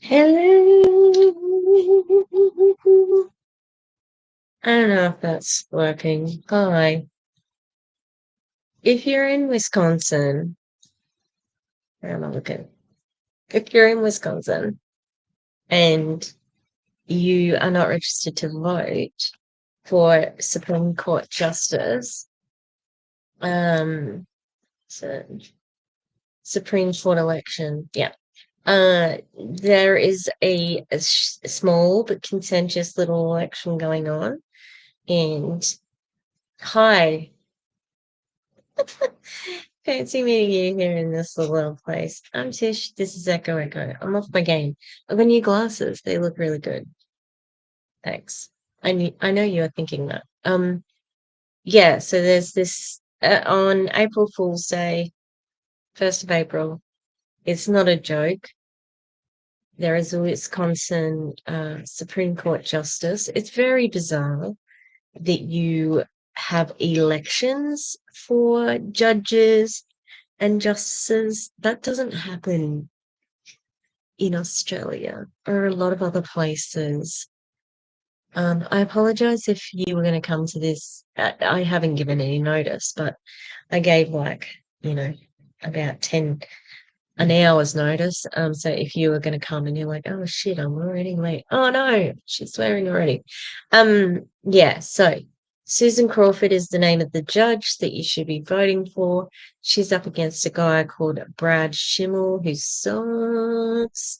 Hello. I don't know if that's working. Hi. If you're in Wisconsin, I'm looking. If you're in Wisconsin and you are not registered to vote for Supreme Court Justice, um, so Supreme Court election, yeah. There is a small but contentious little election going on, and hi. Fancy meeting you here in this little place. I'm Tish. This is Echo Echo. I'm off my game. I've got new glasses. They look really good. Thanks. I know you are thinking that. Yeah. So there's this on April Fool's Day, 1st of April. It's not a joke. There is a Wisconsin Supreme Court justice. It's very bizarre that you have elections for judges and justices. That doesn't happen in Australia or a lot of other places. I apologize if you were going to come to this. I haven't given any notice, but I gave about an hour's notice. So if you were going to come and you're like, oh shit, I'm already late. Oh no, she's swearing already. Yeah. So Susan Crawford is the name of the judge that you should be voting for. She's up against a guy called Brad Schimmel who sucks.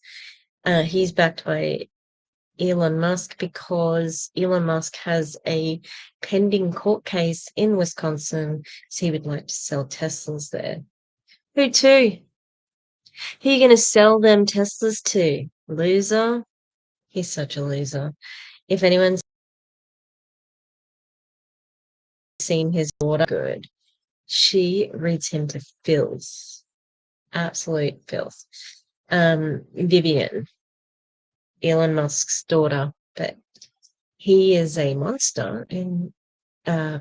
He's backed by Elon Musk because Elon Musk has a pending court case in Wisconsin, so he would like to sell Teslas there. Who to? Who are you going to sell them Teslas to? Loser? He's such a loser. If anyone's seen his daughter, good. She reads him to filth. Absolute filth. Vivian, Elon Musk's daughter, but he is a monster, and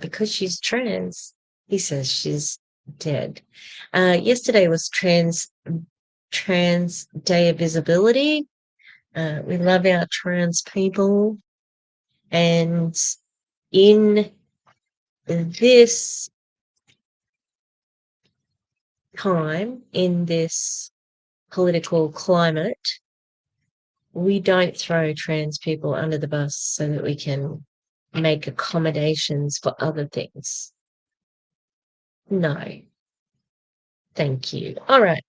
because she's trans, he says she's dead. Yesterday was Trans Day of Visibility. We love our trans people, and in this time, in this political climate, we don't throw trans people under the bus so that we can make accommodations for other things. No, thank you. All right.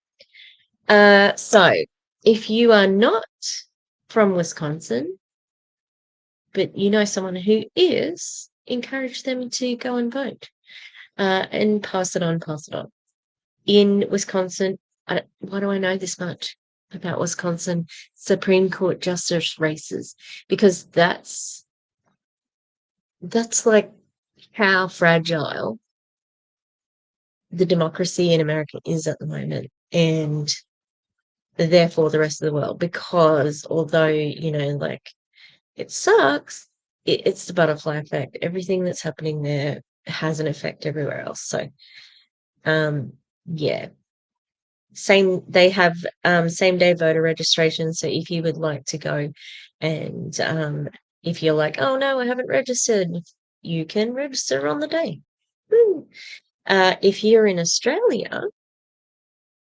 So if you are not from Wisconsin, but you know someone who is, encourage them to go and vote, and pass it on, pass it on. In Wisconsin, why do I know this much about Wisconsin Supreme Court justice races? Because that's like how fragile the democracy in America is at the moment, and therefore the rest of the world. Because although, like, it sucks, it's the butterfly effect. Everything that's happening there has an effect everywhere else. So, yeah. They have same day voter registration. So if you would like to go and if you're like, oh no, I haven't registered, you can register on the day. Woo. If you're in Australia,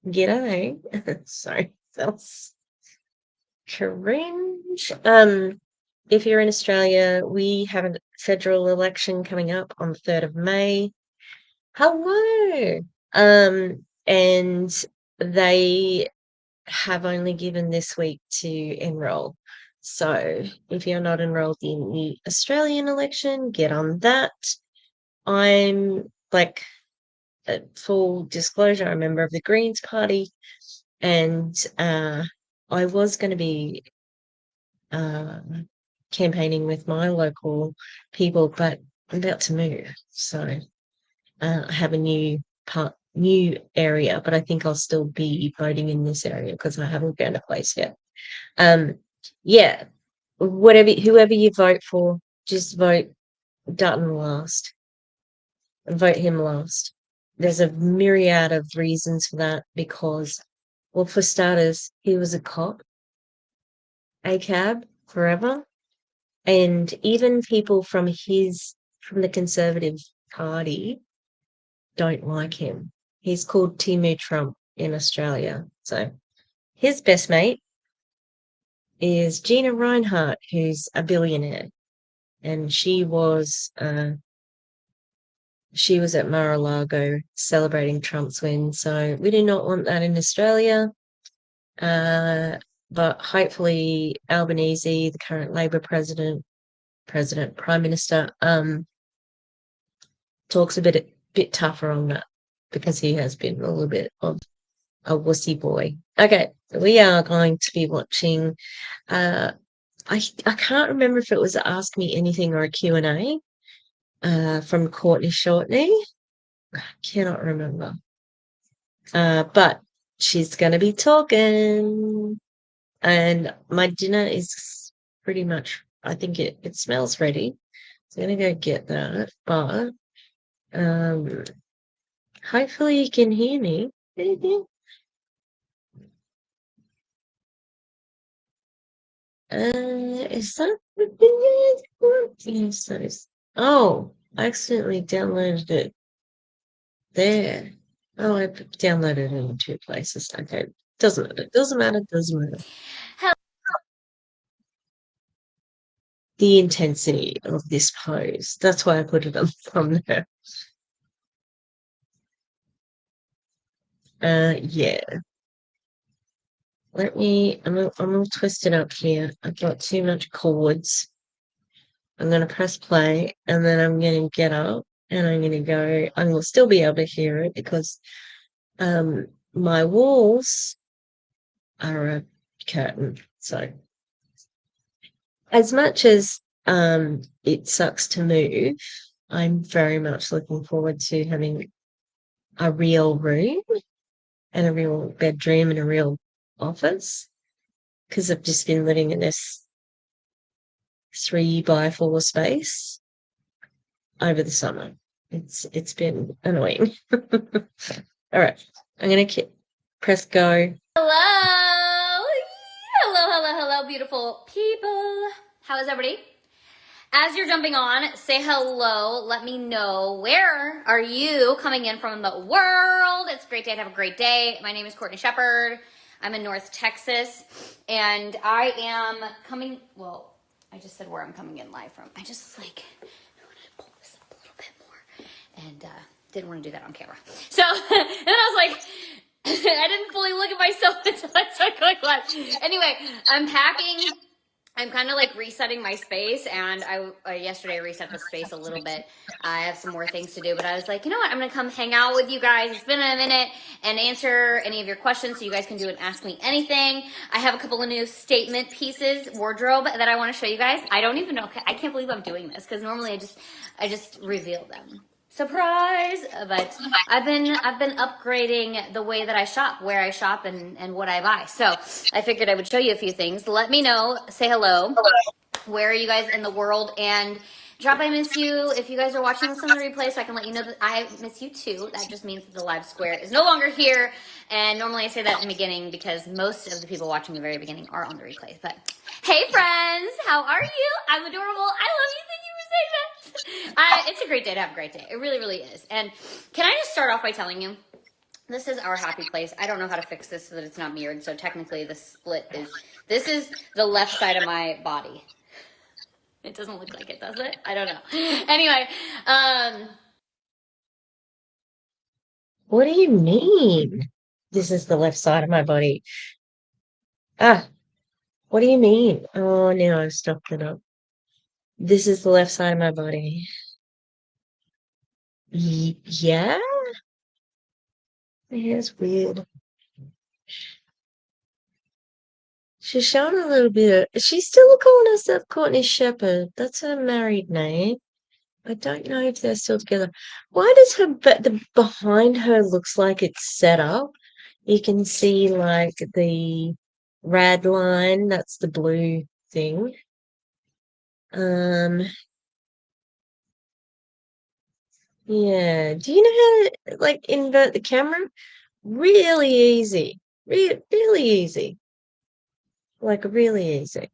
g'day. Sorry, that's cringe. If you're in Australia, we have a federal election coming up on the 3rd of May. Hello. And they have only given this week to enroll. So if you're not enrolled in the Australian election, get on that. I'm like, full disclosure, I'm a member of the Greens Party, and I was going to be campaigning with my local people, but I'm about to move, so I have a new area, but I think I'll still be voting in this area because I haven't found a place yet. Yeah, whoever you vote for, just vote Dutton last. Vote him last. There's a myriad of reasons for that because, well, for starters, he was a cop ACAB forever. And even people from the Conservative Party don't like him. He's called Timu Trump in Australia. So his best mate is Gina Reinhart, who's a billionaire, and she was at Mar-a-Lago celebrating Trump's win. So we do not want that in Australia. But hopefully Albanese, the current Labor Prime Minister, talks a bit tougher on that because he has been a little bit of a wussy boy. Okay, we are going to be watching. I can't remember if it was Ask Me Anything or a Q&A from Courtney Shortney. I cannot remember. But she's going to be talking, and my dinner is pretty much. I think it smells ready. So I'm going to go get that. But hopefully you can hear me. Is that the yes, that is. Oh, I accidentally downloaded it there. Oh, I downloaded it in two places. Okay, doesn't matter. Doesn't matter. Doesn't matter. The intensity of this pose. That's why I put it on thumbnail. Yeah. I'm gonna twist it up here. I've got too much cords. I'm gonna press play and then I'm gonna get up and I'm gonna go. I will still be able to hear it because my walls are a curtain. So as much as it sucks to move, I'm very much looking forward to having a real room and a real bedroom and a real office because I've just been living in this 3x4 space over the summer. It's been annoying. All right, I'm gonna press go. Hello, hello, beautiful people. How is everybody? As you're jumping on, say hello. Let me know, where are you coming in from the world? It's a great day to have a great day. My name is Courtney Shepherd. I'm in North Texas, and I am coming. Well, I just said where I'm coming in live from. I just I want to pull this up a little bit more, and didn't want to do that on camera. So and then I was like. I didn't fully look at myself until I started going live. Anyway, I'm packing. I'm kind of like resetting my space, and I yesterday reset the space a little bit. I have some more things to do, but I was like, you know what? I'm gonna come hang out with you guys. It's been a minute, and answer any of your questions, so you guys can do an Ask Me Anything. I have a couple of new statement pieces, wardrobe that I want to show you guys. I don't even know. I can't believe I'm doing this because normally I just reveal them. Surprise! But I've been upgrading the way that I shop, where I shop, and what I buy. So I figured I would show you a few things. Let me know. Say hello. Where are you guys in the world? And drop I miss you if you guys are watching this on the replay, so I can let you know that I miss you too. That just means that the live square is no longer here. And normally I say that in the beginning because most of the people watching the very beginning are on the replay. But hey friends, how are you? I'm adorable. I love you. Thank you for saying that. It's a great day to have a great day. It really, really is. And can I just start off by telling you, this is our happy place. I don't know how to fix this so that it's not mirrored. So technically the split this is the left side of my body. It doesn't look like it, does it? I don't know. Anyway, What do you mean? This is the left side of my body. What do you mean? Oh, now I've stopped it up. This is the left side of my body. Yeah? It's weird. She's showing a little bit she's still calling herself Courtney Shepherd. That's her married name. I don't know if they're still together. Why does the behind her looks like it's set up? You can see like the rad line, that's the blue thing. Yeah. Do you know how to like invert the camera? Really easy. Really easy. like really easy.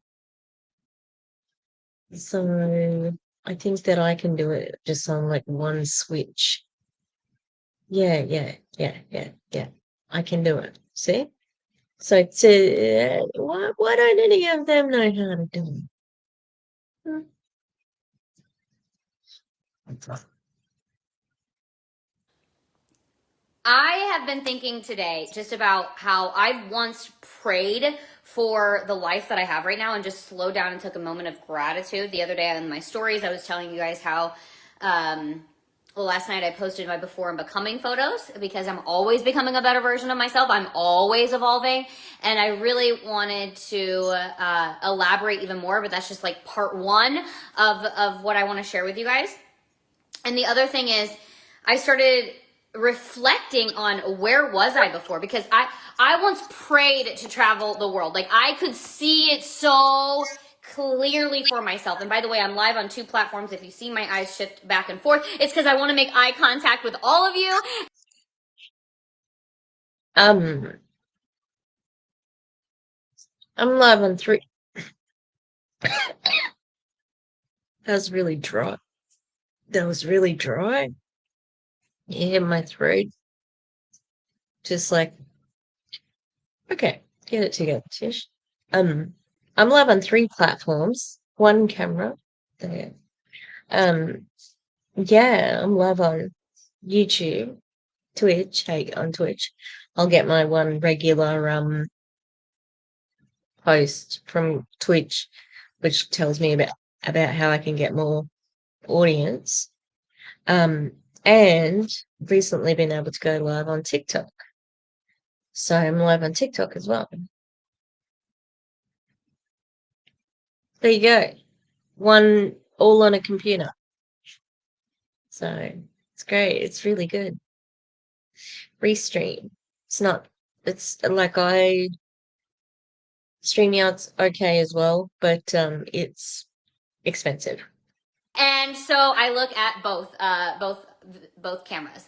So I think that I can do it just on like one switch. Yeah, yeah, yeah, yeah, yeah. I can do it. See? So to why don't any of them know how to do it? Hmm. I have been thinking today just about how I once prayed for the life that I have right now and just slowed down and took a moment of gratitude. The other day on my stories, I was telling you guys how, well, last night I posted my before and becoming photos because I'm always becoming a better version of myself. I'm always evolving. And I really wanted to elaborate even more, but that's just like part one of what I want to share with you guys. And the other thing is, I started reflecting on where was I before, because I once prayed to travel the world. Like I could see it so clearly for myself. And by the way, I'm live on 2 platforms. If you see my eyes shift back and forth, it's because I want to make eye contact with all of you. Um, I'm live on 3. That was really dry. That was really dry. You hit my throat. Just like, okay, get it together, Tish. I'm live on 3 platforms, 1 camera. There. Yeah, I'm live on YouTube, Twitch. Hey, on Twitch, I'll get my one regular post from Twitch, which tells me about how I can get more audience. And recently been able to go live on TikTok. So I'm live on TikTok as well. There you go. One all on a computer. So it's great. It's really good. Restream. It's like StreamYard's okay as well, but it's expensive. And so I look at both cameras.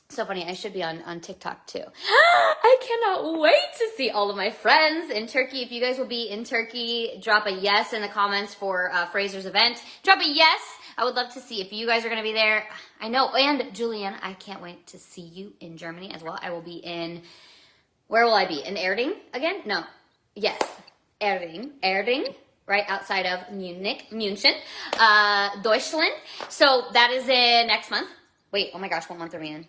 So funny, I should be on TikTok too. I cannot wait to see all of my friends in Turkey. If you guys will be in Turkey, drop a yes in the comments for Fraser's event. Drop a yes. I would love to see if you guys are going to be there. I know. And Julian, I can't wait to see you in Germany as well. I will be where will I be? In Erding again? No. Yes. Erding, right outside of München, Deutschland. So that is in next month. Wait, oh my gosh, what month are we in?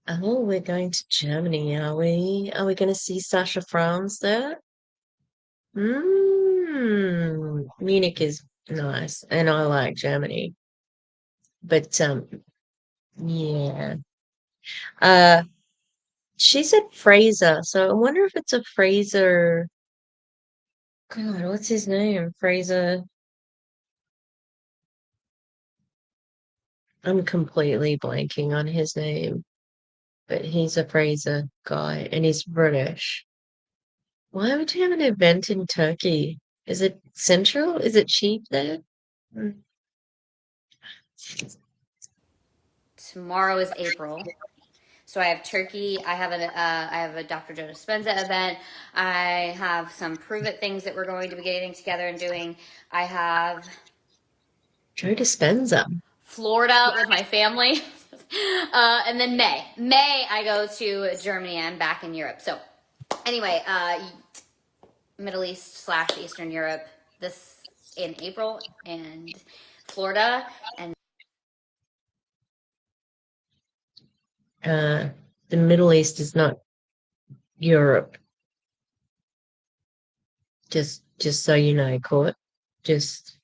Oh, we're going to Germany, are we? Are we going to see Sasha Franz there? Munich is nice, and I like Germany. But yeah. Uh, she said Fraser, so I wonder if it's a Fraser. God, what's his name? Fraser. I'm completely blanking on his name, but he's a Fraser guy, and he's British. Why would you have an event in Turkey? Is it central? Is it cheap there? Mm. Tomorrow is April. So I have Turkey. I have a Dr. Joe Dispenza event. I have some Pruvit things that we're going to be getting together and doing. I have Joe Dispenza. Florida with my family. And then May I go to Germany and back in Europe. So anyway, Middle East / Eastern Europe this in April, and Florida and The Middle East is not Europe. Just so you know, Court. Just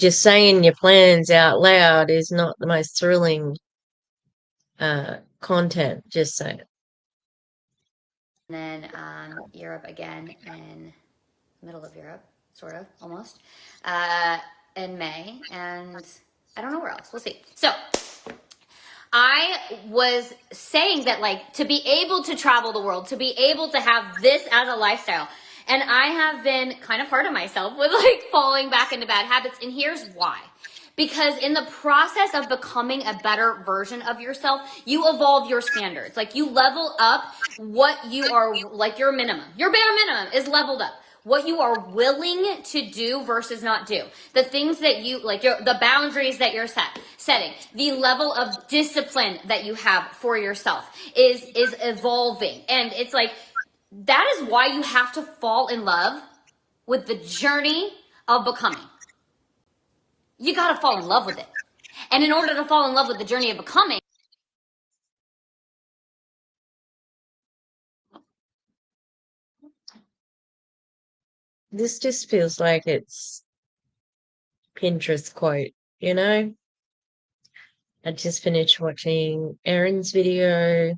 saying your plans out loud is not the most thrilling content. Just saying. then Europe again in middle of Europe, sort of, almost, in May, and I don't know where else. We'll see. So I was saying that, like, to be able to travel the world, to be able to have this as a lifestyle, and I have been kind of hard on myself with like falling back into bad habits, and here's why. Because in the process of becoming a better version of yourself, you evolve your standards. Like you level up what you are, like your minimum. Your bare minimum is leveled up. What you are willing to do versus not do. The things that you, like the boundaries that you're setting. The level of discipline that you have for yourself is evolving. And it's like, that is why you have to fall in love with the journey of becoming. You got to fall in love with it. And in order to fall in love with the journey of becoming, This just feels like it's Pinterest quote, you know? I just finished watching Erin's video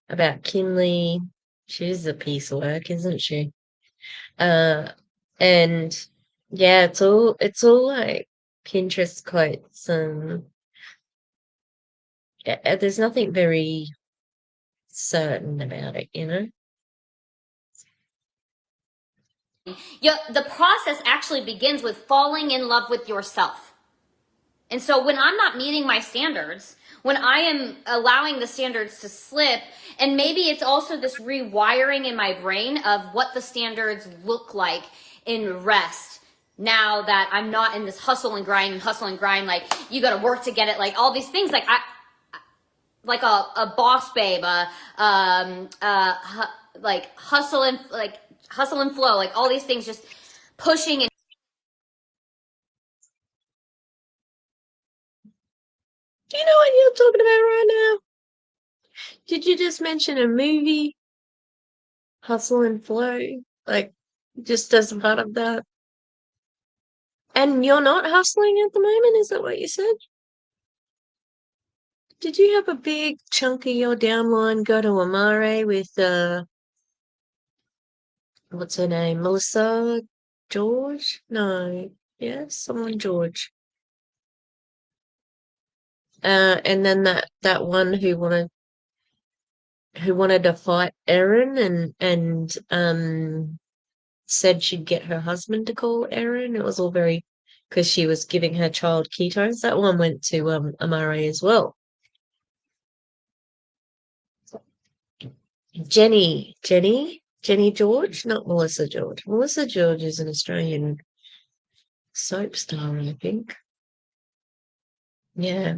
about Kinley. She's a piece of work, isn't she? Uh, and yeah, it's all like Pinterest quotes, and there's nothing very certain about it, you know? the process actually begins with falling in love with yourself. And so when I'm not meeting my standards, when I am allowing the standards to slip, and maybe it's also this rewiring in my brain of what the standards look like in rest. Now that I'm not in this hustle and grind, like you got to work to get it, like all these things, like like a boss babe, like hustle and flow, like all these things, just pushing. And Do you know what you're talking about right now? Did you just mention a movie? Hustle and Flow? Like, just as a part of that? And you're not hustling at the moment, is that what you said? Did you have a big chunk of your downline go to Amare with what's her name? Melissa George? No. Yes, someone George. And then that one who wanted to fight Erin and said she'd get her husband to call Erin. It was all very because she was giving her child ketones. That one went to Amare as well. Jenny George, not Melissa George. Melissa George is an Australian soap star, I think. Yeah.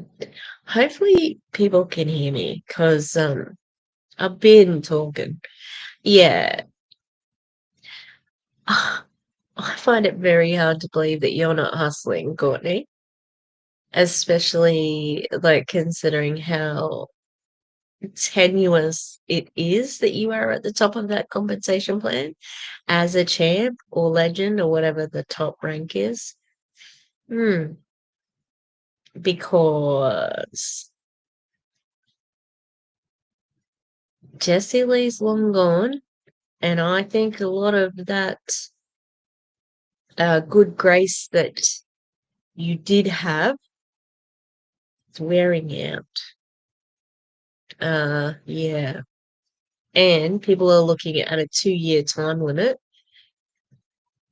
Hopefully people can hear me because I've been talking. Yeah. I find it very hard to believe that you're not hustling, Courtney, especially like considering how tenuous it is that you are at the top of that compensation plan as a champ or legend or whatever the top rank is. Hmm. Because Jessie Lee's long gone, and I think a lot of that good grace that you did have is wearing out. Yeah. And people are looking at a 2-year time limit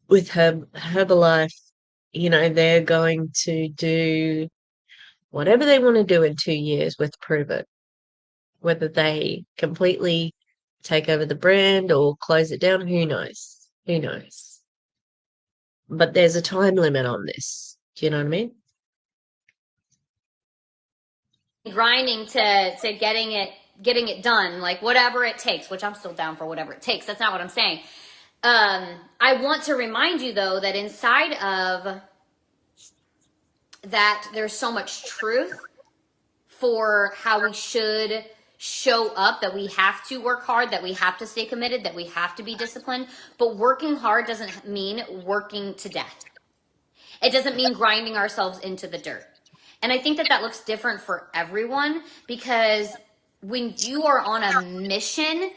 with Herbalife. They're going to do whatever they want to do in 2 years with Pruvit. Whether they completely take over the brand or close it down, who knows? Who knows? But there's a time limit on this. Do you know what I mean? grinding to getting it done, like whatever it takes, which I'm still down for whatever it takes. That's not what I'm saying. I want to remind you though that inside of that there's so much truth for how we should show up, that we have to work hard, that we have to stay committed, that we have to be disciplined. But working hard doesn't mean working to death. It doesn't mean grinding ourselves into the dirt. And I think that looks different for everyone, because when you are on a mission,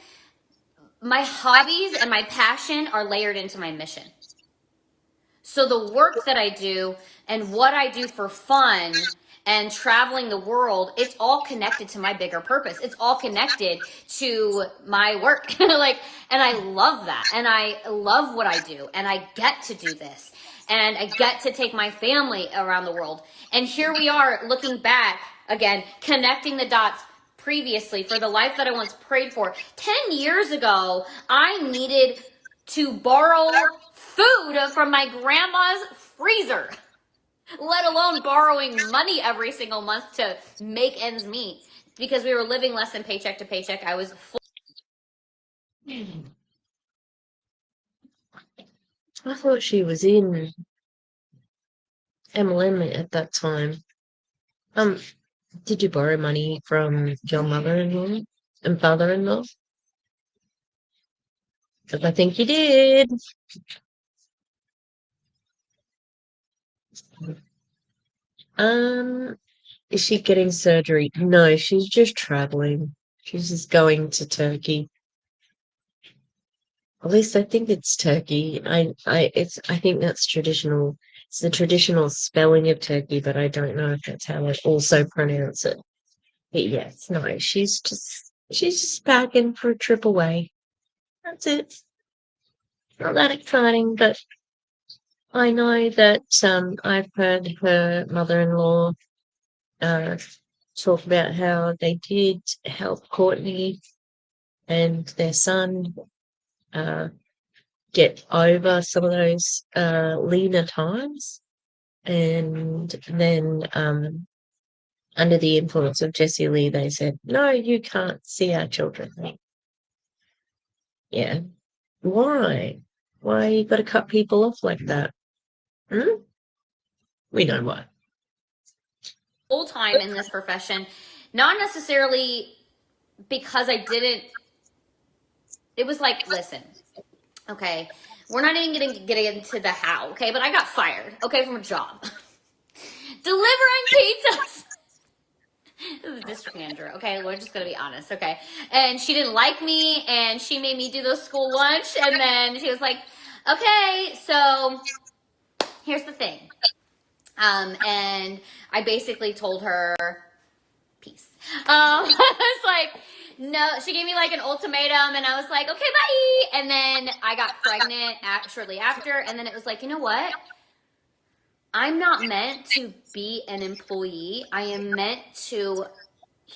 my hobbies and my passion are layered into my mission. So the work that I do and what I do for fun and traveling the world, it's all connected to my bigger purpose. It's all connected to my work. And I love that. And I love what I do. And I get to do this. and I get to take my family around the world. And here we are looking back again, connecting the dots previously for the life that I once prayed for. 10 years ago, I needed to borrow food from my grandma's freezer, let alone borrowing money every single month to make ends meet because we were living less than paycheck to paycheck. I was I thought she was in MLM at that time. Did you borrow money from your mother-in-law and father-in-law? Because I think you did. Is she getting surgery? No, she's just traveling. She's just going to Turkey. At least I think it's Turkey. I think that's traditional. It's the traditional spelling of Turkey, but I don't know if that's how I also pronounce it. But yes, no, she's packing for a trip away. That's it. Not that exciting, but I know that I've heard her mother-in-law uh, talk about how they did help Courtney and their son uh, get over some of those leaner times. And then under the influence of Jessie Lee, they said, no, you can't see our children. Yeah. Why? Why you got to cut people off like that? Hmm? We know why. full time in this profession, not necessarily because I didn't. It was like, listen, okay, we're not even getting into the how, okay, but I got fired, okay, from a job delivering pizzas. This is a district manager, okay? We're just gonna be honest, okay? And she didn't like me, and she made me do the school lunch, and then she was like, okay, so here's the thing. And I basically told her, peace. I was like, no, she gave me like an ultimatum, and I was like, okay, bye. And then I got pregnant shortly after, and then it was like, you know what? I'm not meant to be an employee. I am meant to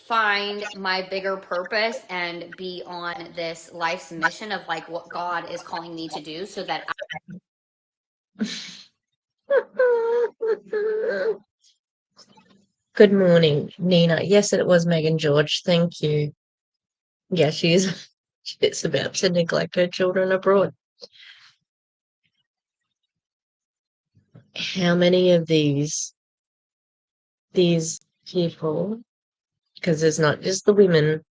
find my bigger purpose and be on this life's mission of like what God is calling me to do so that Good morning, Nina. Yes, it was Megan George. Thank you. Yeah, she's about to neglect her children abroad. How many of these people, because it's not just the women,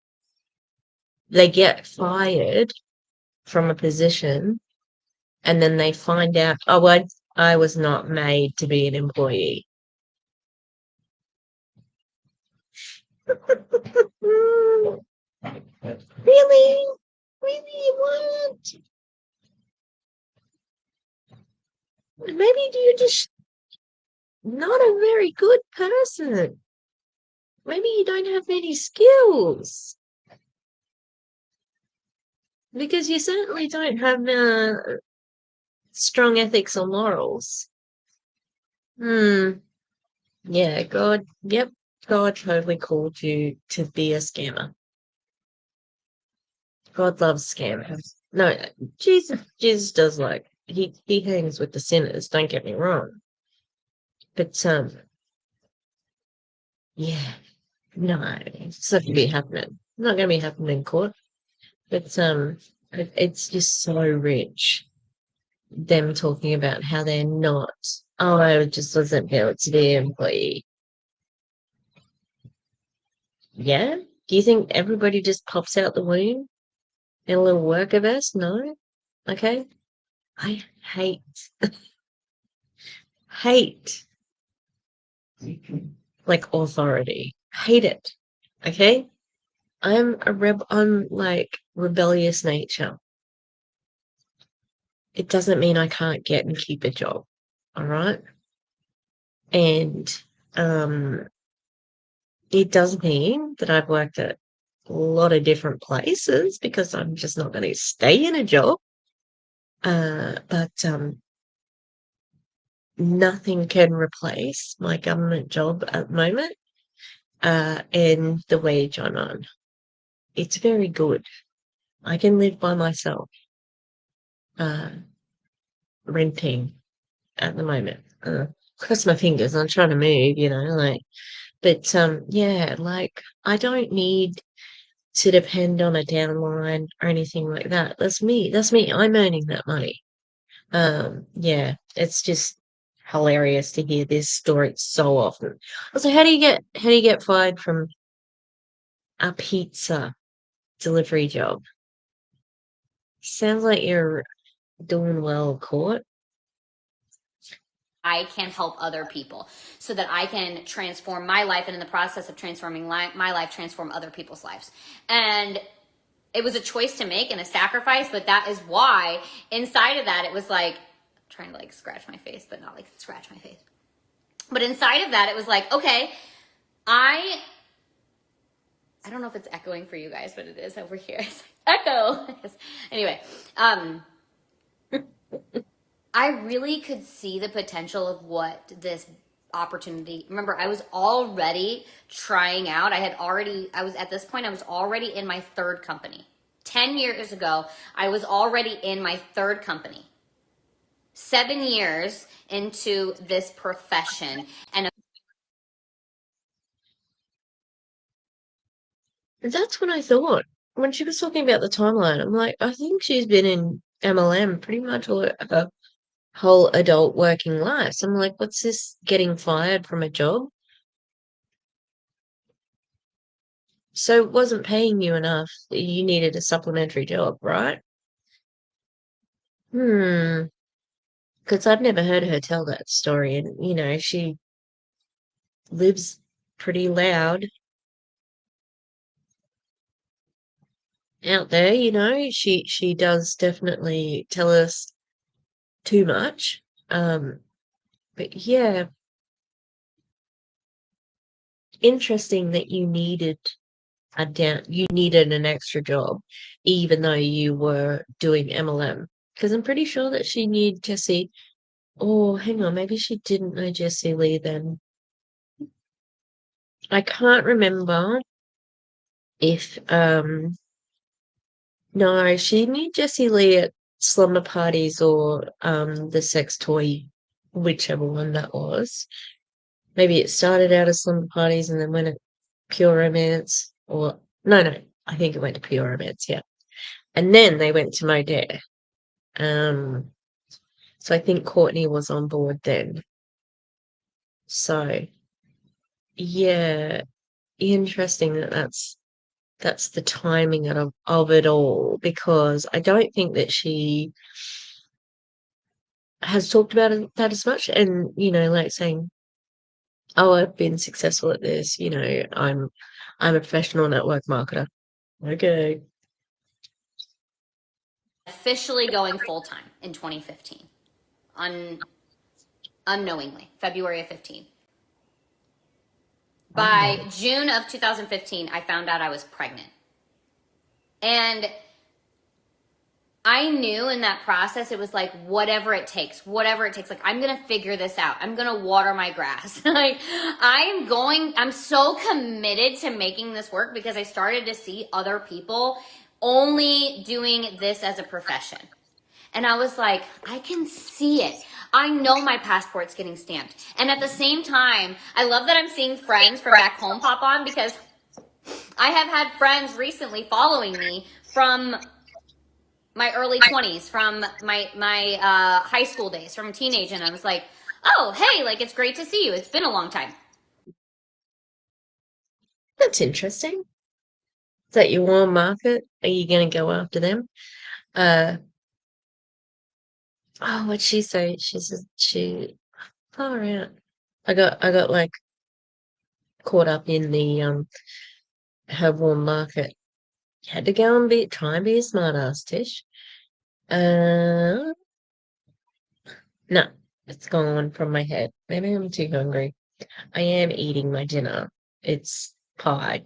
they get fired from a position and then they find out, oh, I was not made to be an employee. Really? Really? What? Maybe you're just not a very good person. Maybe you don't have many skills. Because you certainly don't have strong ethics or morals. Yeah, God, yep, God totally called you to be a scammer. God loves scammers. No, Jesus does like he hangs with the sinners, don't get me wrong. But yeah, no, it's not gonna be happening. Not gonna be happening in court. But it's just so rich. Them talking about how they're not. Oh, I just wasn't built to be an employee. Yeah? Do you think everybody just pops out the womb in a little worker vest? No. Okay. I hate like authority. Hate it. Okay? I'm like rebellious nature. It doesn't mean I can't get and keep a job. All right? And it does mean that I've worked at a lot of different places because I'm just not going to stay in a job. But nothing can replace my government job at the moment, and the wage I'm on. It's very good. I can live by myself, uh, renting at the moment. Cross my fingers. I'm trying to move, but yeah, like I don't need to depend on a downline or anything like that. That's me. That's me. I'm earning that money. Yeah, it's just hilarious to hear this story so often. Also, how do you get fired from a pizza delivery job? Sounds like you're doing well, Court. I can help other people so that I can transform my life, and in the process of transforming my life, transform other people's lives. And it was a choice to make and a sacrifice, but that is why inside of that, it was like trying to like scratch my face, but not like scratch my face. But inside of that, it was like, okay, I don't know if it's echoing for you guys, but it is over here. It's like, echo. Anyway, I really could see the potential of what this opportunity. Remember, I was already trying out. At this point, I was already in my third company. 10 years ago, I was already in my third company. 7 years into this profession. And That's what I thought. When she was talking about the timeline, I'm like, I think she's been in MLM pretty much all her whole adult working life. So I'm like, what's this getting fired from a job? So it wasn't paying you enough that you needed a supplementary job, right? Hmm. Because I've never heard her tell that story. And, she lives pretty loud out there, She does definitely tell us too much. But yeah, interesting that you needed an extra job, even though you were doing MLM. Because I'm pretty sure that she knew Jesse. Oh, hang on, maybe she didn't know Jesse Lee then. I can't remember if no, she knew Jesse Lee at slumber parties or the sex toy, whichever one that was. Maybe it started out as slumber parties and then went at pure romance, or no, I think it went to pure romance, yeah. And then they went to My Dare. Um, so I think Courtney was on board then. So yeah, interesting that's the timing of it all, because I don't think that she has talked about that as much, and like saying, oh, I've been successful at this, I'm a professional network marketer. Okay. officially going full time in 2015, unknowingly, February of 15. By June of 2015, I found out I was pregnant. And I knew in that process, it was like, whatever it takes. Like, I'm going to figure this out. I'm going to water my grass. Like, I'm so committed to making this work because I started to see other people only doing this as a profession. And I was like, I can see it. I know my passport's getting stamped. And at the same time, I love that I'm seeing friends from back home pop on, because I have had friends recently following me from my early 20s, from my high school days, from teenage, and I was like, oh, hey, like, it's great to see you. It's been a long time. That's interesting. Is that your warm market? Are you going to go after them? What'd she say? She says far out. I got like caught up in the her warm market. You had to go and try and be a smart ass, Tish. Uh, no, it's gone from my head. Maybe I'm too hungry. I am eating my dinner. It's pie.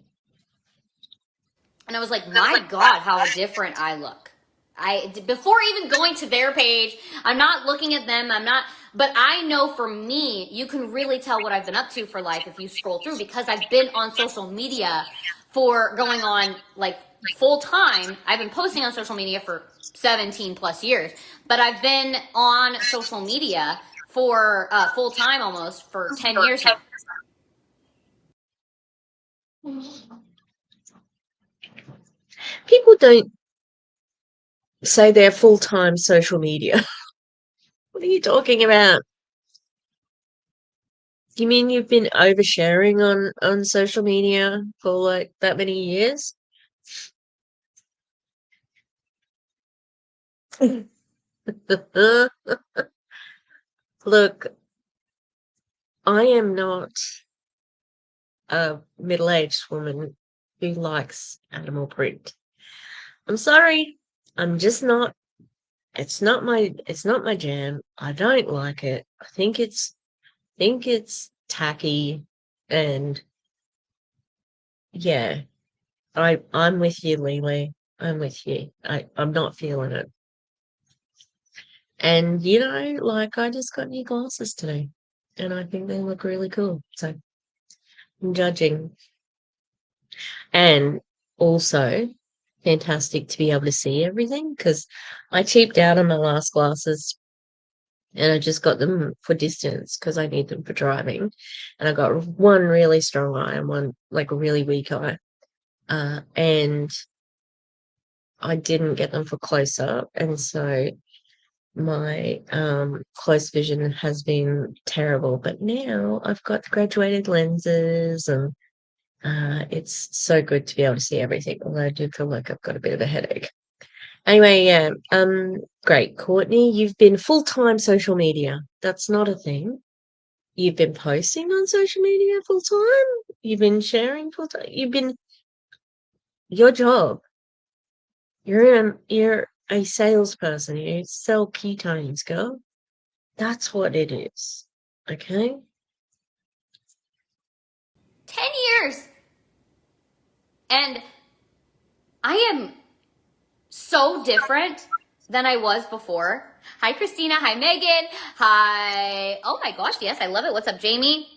And I was like, my God, how different I look. Before even going to their page, I'm not looking at them. I'm not But I know for me, you can really tell what I've been up to for life if you scroll through, because I've been on social media for going on like full time. I've been posting on social media for 17 plus years, but I've been on social media for full time almost for 10 years now. People don't say they're full-time social media. What are you talking about? You mean you've been oversharing on social media for like that many years? Look, I am not a middle-aged woman who likes animal print. I'm sorry. I'm just not. It's not my jam. I don't like it. I think it's tacky, and yeah, I'm with you, Lily. I'm with you. I'm not feeling it. And like I just got new glasses today, and I think they look really cool. So I'm judging. And also fantastic to be able to see everything, because I cheaped out on my last glasses and I just got them for distance because I need them for driving. And I got one really strong eye and one like a really weak eye. And I didn't get them for close up, and so my close vision has been terrible. But now I've got the graduated lenses, and it's so good to be able to see everything, although I do feel like I've got a bit of a headache. Anyway, yeah, great. Courtney, you've been full-time social media. That's not a thing. You've been posting on social media full-time. You've been sharing full-time. Your job. You're a salesperson. You sell ketones, girl. That's what it is. Okay? 10 years. And I am so different than I was before. Hi, Christina. Hi, Megan. Hi. Oh my gosh, yes, I love it. What's up, Jamie?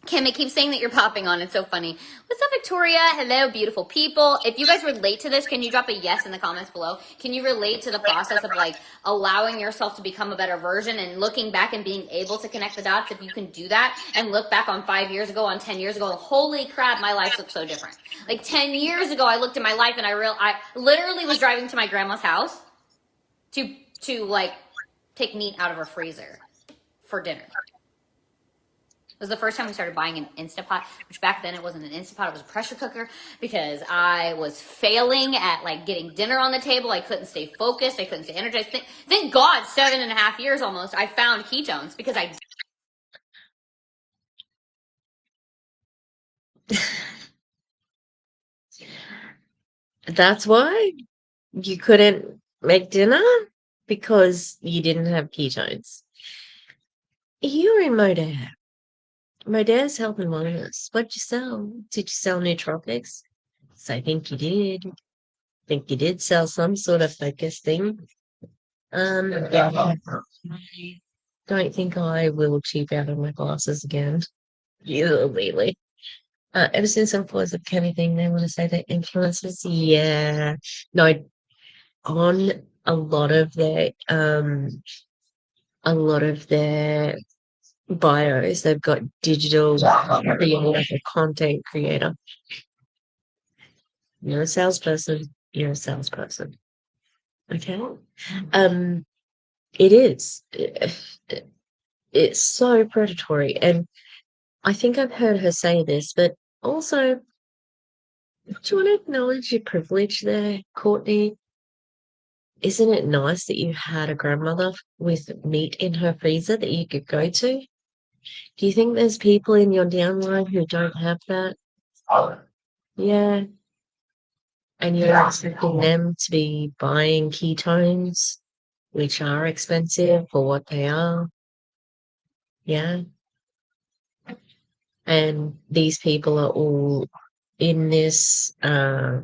Kim, it keeps saying that you're popping on. It's so funny. What's up, Victoria? Hello, beautiful people. If you guys relate to this, can you drop a yes in the comments below? Can you relate to the process of like allowing yourself to become a better version and looking back and being able to connect the dots? If you can do that and look back on 5 years ago, on 10 years ago, holy crap, my life looks so different. Like 10 years ago, I looked at my life and I literally was driving to my grandma's house to like take meat out of her freezer for dinner. It was the first time we started buying an Instapot, which back then it wasn't an Instapot, it was a pressure cooker, because I was failing at like getting dinner on the table. I couldn't stay focused. I couldn't stay energized. Thank God, 7.5 years almost, I found ketones because I. That's why you couldn't make dinner, because you didn't have ketones. You're in Modere. Modere's health and wellness. What'd you sell? Did you sell nootropics? So I think you did. I think you did sell some sort of focus thing. Yeah. I don't think I will cheap out on my glasses again. Lately. Ever since I was a anything, they want to say they're influencers. Yeah. No, on a lot of their bios, they've got digital creator, content creator. You're a salesperson. You're a salesperson. Okay. It is. It's so predatory. And I think I've heard her say this, but also, do you want to acknowledge your privilege there, Courtney? Isn't it nice that you had a grandmother with meat in her freezer that you could go to? Do you think there's people in your downline who don't have that? Yeah. And you're expecting them to be buying ketones, which are expensive for what they are. Yeah. And these people are all in this, you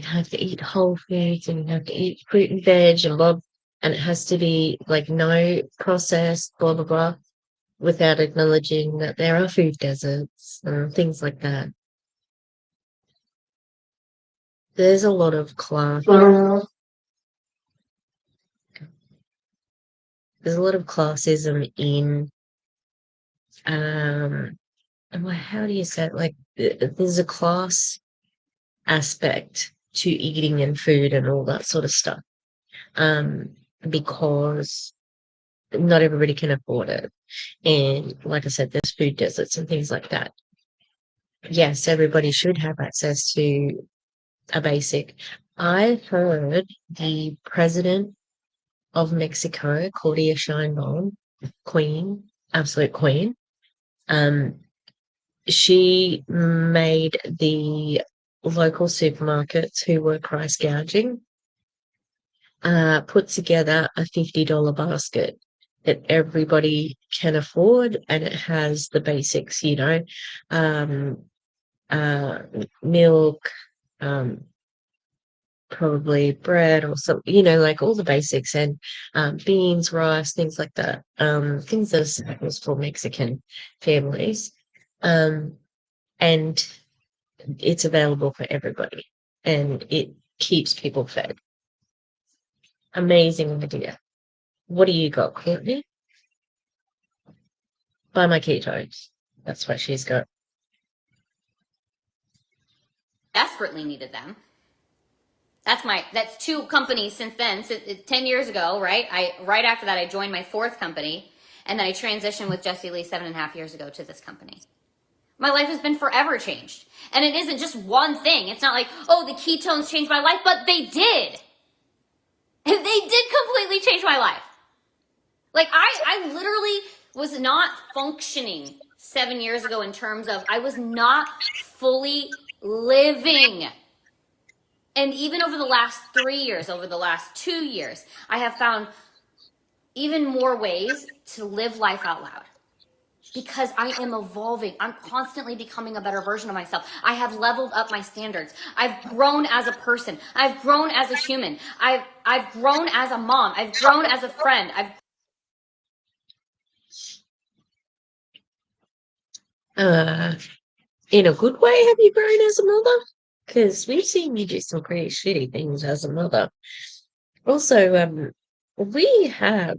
have to eat whole foods and you have to eat fruit and veg and blah. and it has to be like no processed, blah, blah, blah, without acknowledging that there are food deserts and things like that. There's a lot of class. There's a lot of classism in, how do you say it? Like, there's a class aspect to eating and food and all that sort of stuff. Because not everybody can afford it. And like I said, there's food deserts and things like that. Yes, everybody should have access to a basic. I've heard the president of Mexico, Claudia Sheinbaum, queen, absolute queen, um, she made the local supermarkets who were price gouging put together a $50 basket that everybody can afford, and it has the basics, um, uh, milk, probably bread or something, like all the basics, and beans, rice, things like that, things that are staples for Mexican families. And it's available for everybody, and it keeps people fed. Amazing idea. What do you got, Courtney? Buy my ketones. That's what she's got. Desperately needed them. That's two companies since then. 10 years ago, right? Right after that, I joined my fourth company, and then I transitioned with Jesse Lee 7.5 years ago to this company. My life has been forever changed. And it isn't just one thing. It's not like, oh, the ketones changed my life, but they did. And they did completely change my life. Like, I literally was not functioning 7 years ago in terms of I was not fully living. And even over the last 3 years, over the last 2 years, I have found even more ways to live life out loud. Because I am evolving. I'm constantly becoming a better version of myself. I have leveled up my standards. I've grown as a person. I've grown as a human. I've grown as a mom. I've grown as a friend. In a good way, have you grown as a mother? Because we've seen you do some pretty shitty things as a mother. Also, we have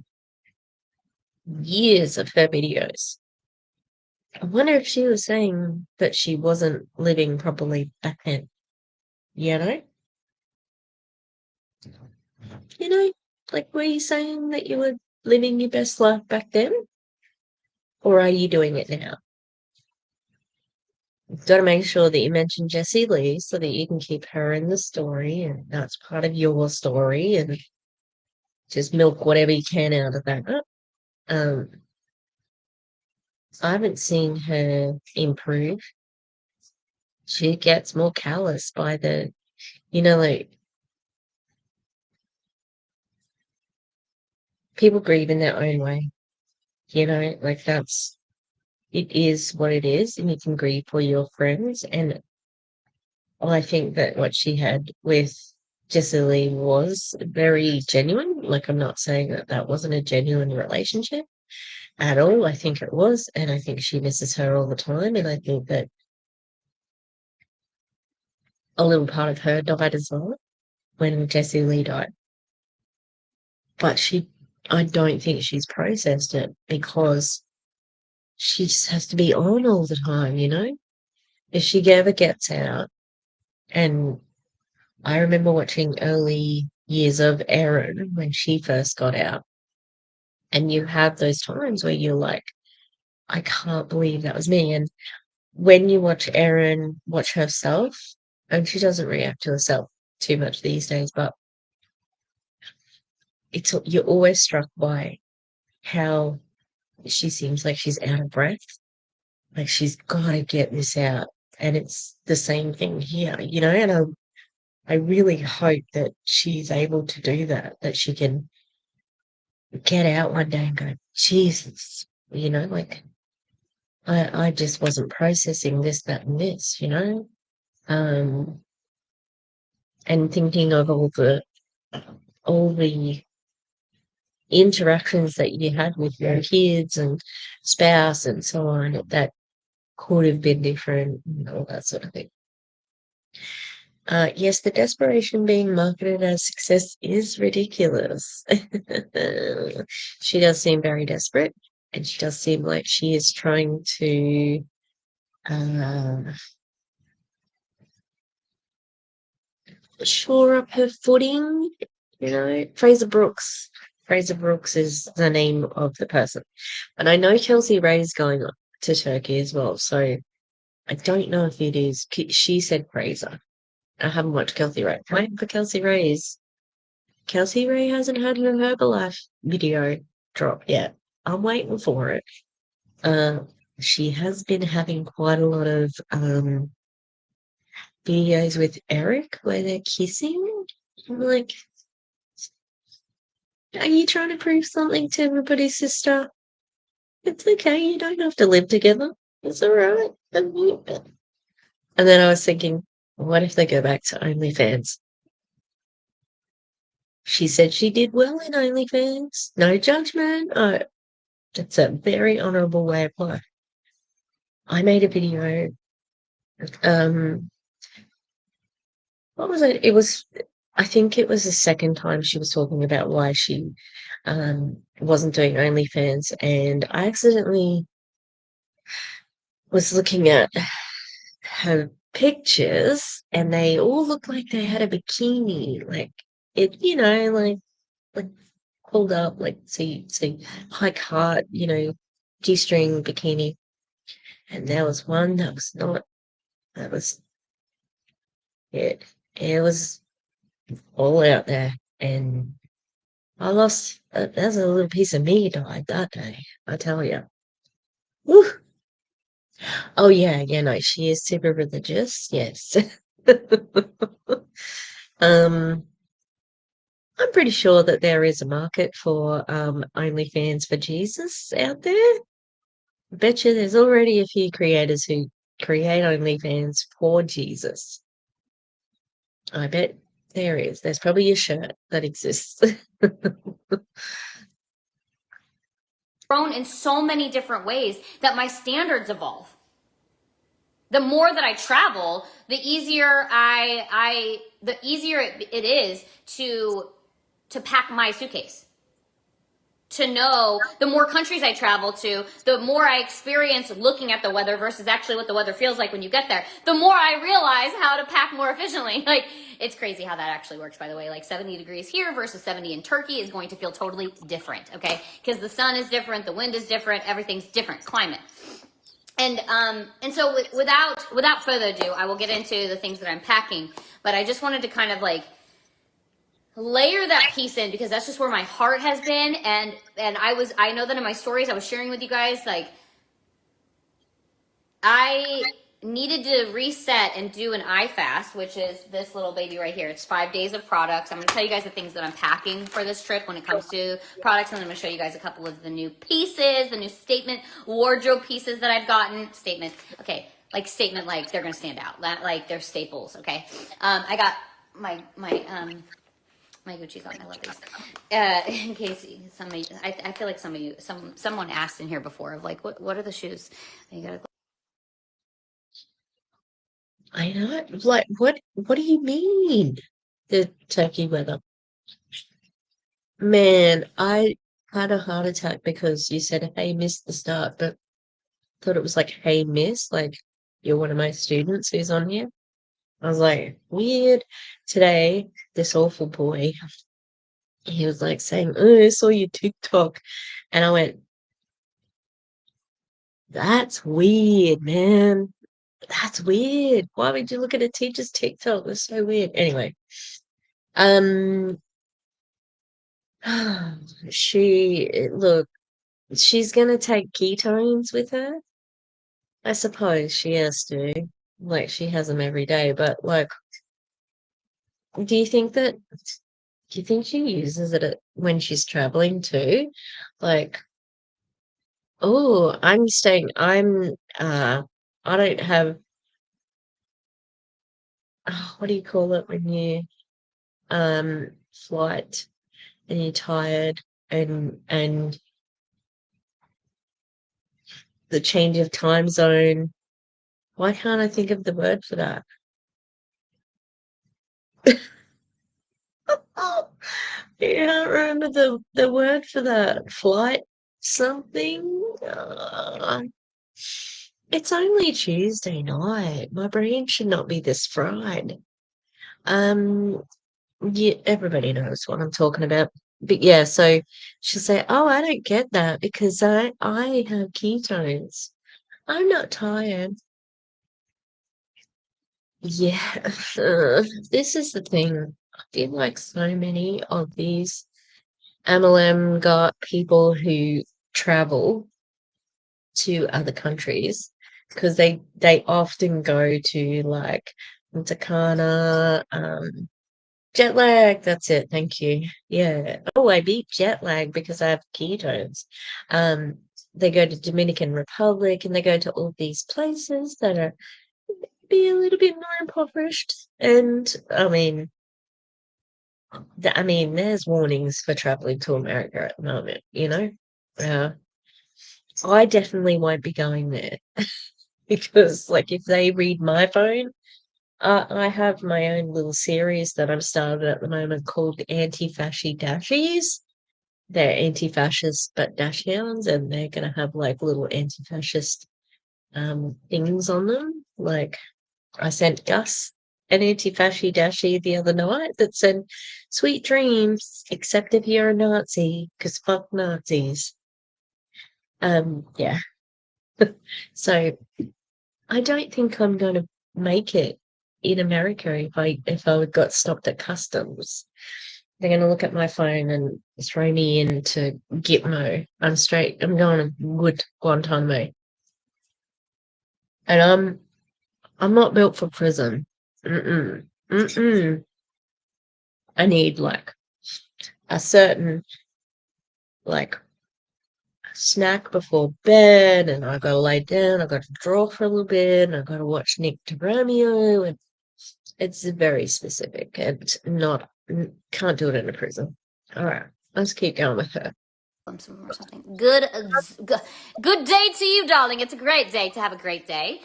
years of her videos. I wonder if she was saying that she wasn't living properly back then. You know? Like, were you saying that you were living your best life back then? Or are you doing it now? Got to make sure that you mention Jessie Lee so that you can keep her in the story, and that's part of your story, and just milk whatever you can out of that. Um, I haven't seen her improve. She gets more callous by like people grieve in their own way. Like it is what it is, and you can grieve for your friends. And I think that what she had with Jessie Lee was very genuine. Like, I'm not saying that that wasn't a genuine relationship at all. I think it was, and I think she misses her all the time. And I think that a little part of her died as well when Jessie Lee died. But I don't think she's processed it because she just has to be on all the time, If she ever gets out, and I remember watching early years of Erin when she first got out, and you have those times where you're like, I can't believe that was me. And when you watch Erin watch herself, and she doesn't react to herself too much these days, but you're always struck by how she seems like she's out of breath. Like, she's got to get this out. And it's the same thing here, and I really hope that she's able to do that she can get out one day and go, Jesus, like, I just wasn't processing this, that, and this, and thinking of all the interactions that you had with your kids and spouse and so on that could have been different and all that sort of thing. Yes, the desperation being marketed as success is ridiculous. She does seem very desperate, and she does seem like she is trying to shore up her footing. Fraser Brooks. Fraser Brooks is the name of the person. And I know Kelsey Ray's going to Turkey as well, so I don't know if it is. She said Fraser. I haven't watched Kelsey Ray. Waiting for Kelsey Ray's. Kelsey Ray hasn't had her Herbalife video drop yet. I'm waiting for it. She has been having quite a lot of videos with Eric where they're kissing. I'm like, are you trying to prove something to everybody, sister? It's okay. You don't have to live together. It's all right. And then I was thinking, what if they go back to OnlyFans? She said she did well in OnlyFans. No judgment. It's a very honourable way of life. I made a video. What was it? I think it was the second time she was talking about why she wasn't doing OnlyFans, and I accidentally was looking at her pictures, and they all looked like they had a bikini, like it, like pulled up, like so high cut, G-string bikini, and there was one that was not. That was it. It was all out there, and I lost. There's a little piece of me died that day. I tell you. Woo. Oh yeah, no, she is super religious. Yes. um, I'm pretty sure that there is a market for OnlyFans for Jesus out there. I bet you there's already a few creators who create OnlyFans for Jesus. I bet there is. There's probably a shirt that exists. Grown in so many different ways that my standards evolve. The more that I travel, the easier it is to pack my suitcase. To know, the more countries I travel to, the more I experience looking at the weather versus actually what the weather feels like when you get there, the more I realize how to pack more efficiently. Like, it's crazy how that actually works, by the way. Like 70 degrees here versus 70 in Turkey is going to feel totally different, okay? Because the sun is different, the wind is different, everything's different, climate. And so without further ado, I will get into the things that I'm packing, but I just wanted to kind of like layer that piece in because that's just where my heart has been. And I know that in my stories I was sharing with you guys, like I needed to reset and do an eye fast, which is this little baby right here. It's 5 days of products. I'm going to tell you guys the things that I'm packing for this trip when it comes to products, and I'm going to show you guys a couple of the new pieces, the new statement wardrobe pieces that I've gotten. Statement, okay, like statement, like they're going to stand out, like they're staples. Okay, I got my Gucci's on. I love these. In case somebody, I feel like someone asked in here before of like, what are the shoes? And you gotta. I know. Like, what do you mean? The Turkey weather. Man, I had a heart attack because you said, hey, miss the start, but thought it was like, hey, miss, like you're one of my students who's on here. I was like, weird. Today, this awful boy, he was like saying, oh, I saw your TikTok. And I went, that's weird, man. That's weird. Why would you look at a teacher's TikTok? That's so weird. Anyway, um, she's gonna take ketones with her. I suppose she has to. Like she has them every day, but like, do you think that? Do you think she uses it when she's traveling too? Like, oh, I don't have. What do you call it when you flight and you're tired? and the change of time zone. Why can't I think of the word for that? Oh, I can't remember the word for that. Flight something? It's only Tuesday night. My brain should not be this fried. Um, yeah, everybody knows what I'm talking about. But yeah, so she'll say, "Oh, I don't get that because I have ketones. I'm not tired." Yeah, this is the thing. I feel like so many of these MLM got people who travel to other countries because they often go to like Takana, jet lag. That's it. Thank you. Yeah. Oh, I beat jet lag because I have ketones. Um, they go to Dominican Republic and they go to all these places that are be a little bit more impoverished. And I mean, there's warnings for traveling to America at the moment, you know? Uh, I definitely won't be going there because, like, if they read my phone, I have my own little series that I'm started at the moment called Anti-Fashy Dashies. They're anti-fascist but dash hounds, and they're going to have like little anti-fascist things on them. Like I sent Gus an anti-fashy dashie the other night that said, "Sweet dreams, except if you're a Nazi, because fuck Nazis." Yeah. So I don't think I'm going to make it in America if I got stopped at customs. They're going to look at my phone and throw me into Gitmo. I'm straight. I'm going to Wood Guantanamo, and I'm not built for prison. Mm-mm. Mm-mm. I need like a certain like snack before bed, and I gotta lay down. I got to draw for a little bit, and I got to watch Nick to Romeo, and it's very specific and not can't do it in a prison. All right, let's keep going with her. Or something. Good day to you, darling. It's a great day to have a great day.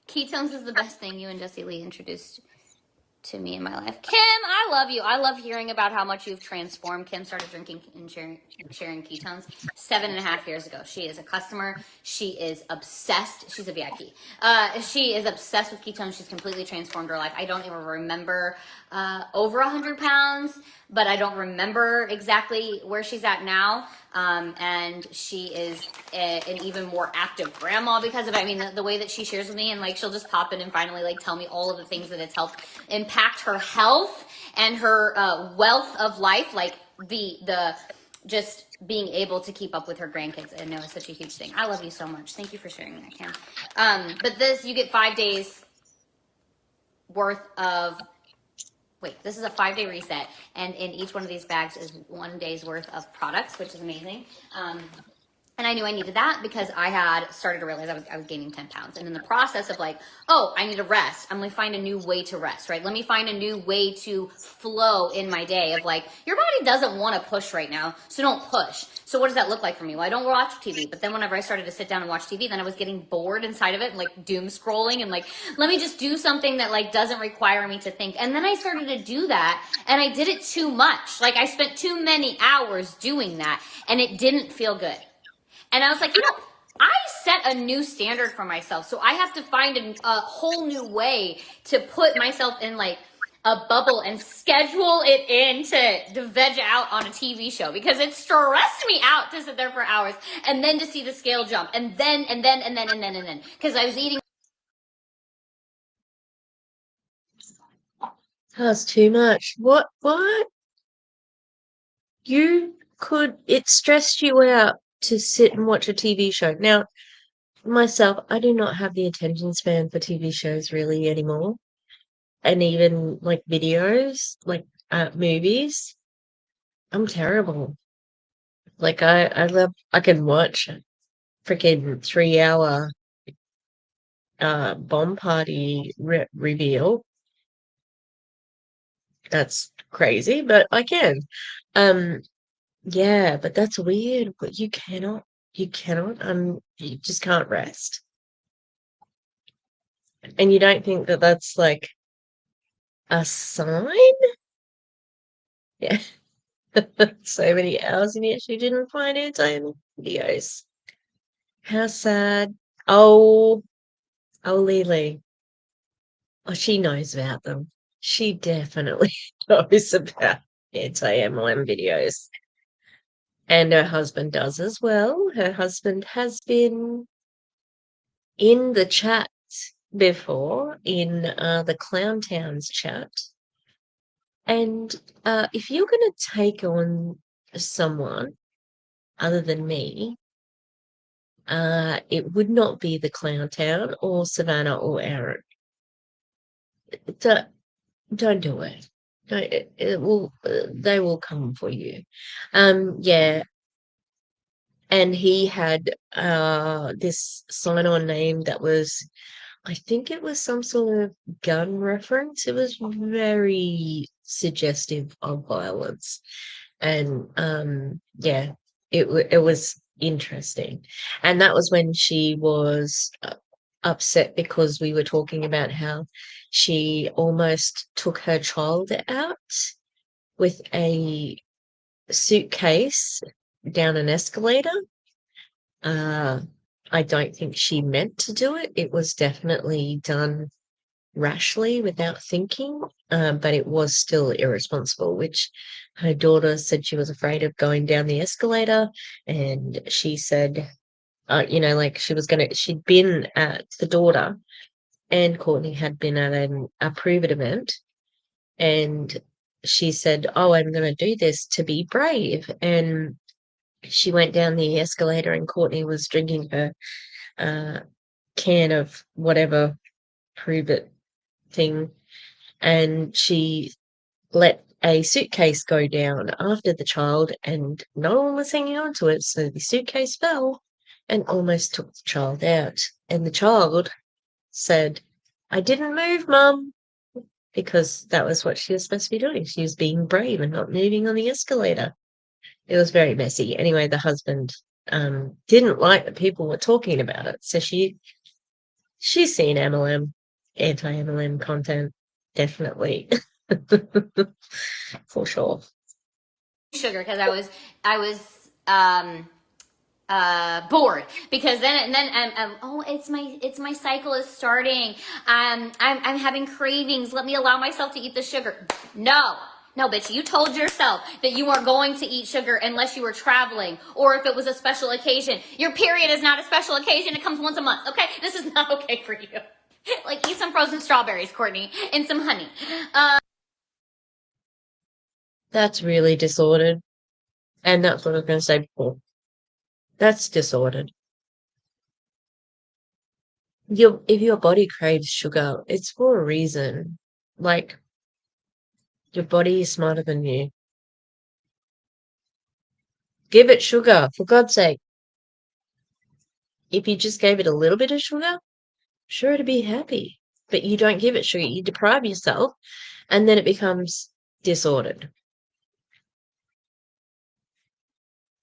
Ketones is the best thing you and Jesse Lee introduced to me in my life. Kim, I love you. I love hearing about how much you've transformed. Kim started drinking and sharing ketones 7.5 years ago. She is a customer. She is obsessed. She's a VIP. She is obsessed with ketones. She's completely transformed her life. I don't even remember over 100 pounds, but I don't remember exactly where she's at now. And she is an even more active grandma because of it. I mean, the way that she shares with me, and like she'll just pop in and finally like tell me all of the things that it's helped impact her health and her wealth of life, like the just being able to keep up with her grandkids. I know it's such a huge thing. I love you so much. Thank you for sharing that, Kim. But this, you get 5 days worth of this is a 5-day reset, and in each one of these bags is 1 day's worth of products, which is amazing. And I knew I needed that because I had started to realize I was gaining 10 pounds. And in the process of like, oh, I need to rest. I'm going to find a new way to rest, right? Let me find a new way to flow in my day of like, your body doesn't want to push right now, so don't push. So what does that look like for me? Well, I don't watch TV, but then whenever I started to sit down and watch TV, then I was getting bored inside of it, like doom scrolling and like, let me just do something that like doesn't require me to think. And then I started to do that and I did it too much. Like I spent too many hours doing that and it didn't feel good. And I was like, I set a new standard for myself. So I have to find a whole new way to put myself in like a bubble and schedule it in to veg out on a TV show because it stressed me out to sit there for hours and then to see the scale jump and then because I was eating. That's too much. What? It stressed you out to sit and watch a TV show. Now, myself, I do not have the attention span for TV shows really anymore. And even like videos, like movies, I'm terrible. Like I can watch a freaking 3 hour bomb party reveal. That's crazy, but I can. Um, yeah, but that's weird. But you just can't rest. And you don't think that that's like a sign? Yeah. So many hours and yet she didn't find any videos. How sad. Oh, oh, Lily. Oh, she knows about them. She definitely knows about anti-MLM videos. And her husband does as well. Her husband has been in the chat before, in the Clown Towns chat. And if you're going to take on someone other than me, it would not be the Clown Town or Savannah or Aaron. Don't, don't do it. Don't, it will. They will come for you. Yeah. And he had this sign-on name that was, I think it was some sort of gun reference. It was very suggestive of violence. And yeah, it was interesting. And that was when she was upset because we were talking about how she almost took her child out with a suitcase down an escalator. Uh, I don't think she meant to do it. It was definitely done rashly without thinking, but it was still irresponsible, which her daughter said she was afraid of going down the escalator. And she said, like she'd been at the daughter and Courtney had been at a Pruvit event. And she said, oh, I'm going to do this to be brave. And she went down the escalator and Courtney was drinking her uh, can of whatever Pruvit thing, and she let a suitcase go down after the child, and no one was hanging on to it, so the suitcase fell and almost took the child out. And the child said, I didn't move, Mum, because that was what she was supposed to be doing. She was being brave and not moving on the escalator. It was very messy. Anyway, the husband didn't like that people were talking about it, so she's seen MLM, anti-MLM content, definitely. For sure. Sugar, because I was bored, because then oh, it's my cycle is starting. I'm having cravings. Let me allow myself to eat the sugar. No, bitch, you told yourself that you weren't going to eat sugar unless you were traveling or if it was a special occasion. Your period is not a special occasion. It comes once a month, okay? This is not okay for you. Like, eat some frozen strawberries, Courtney, and some honey. That's really disordered. And that's what I was going to say before. That's disordered. If your body craves sugar, it's for a reason. Like, your body is smarter than you. Give it sugar, for God's sake. If you just gave it a little bit of sugar, sure, it'd be happy. But you don't give it sugar, you deprive yourself, and then it becomes disordered.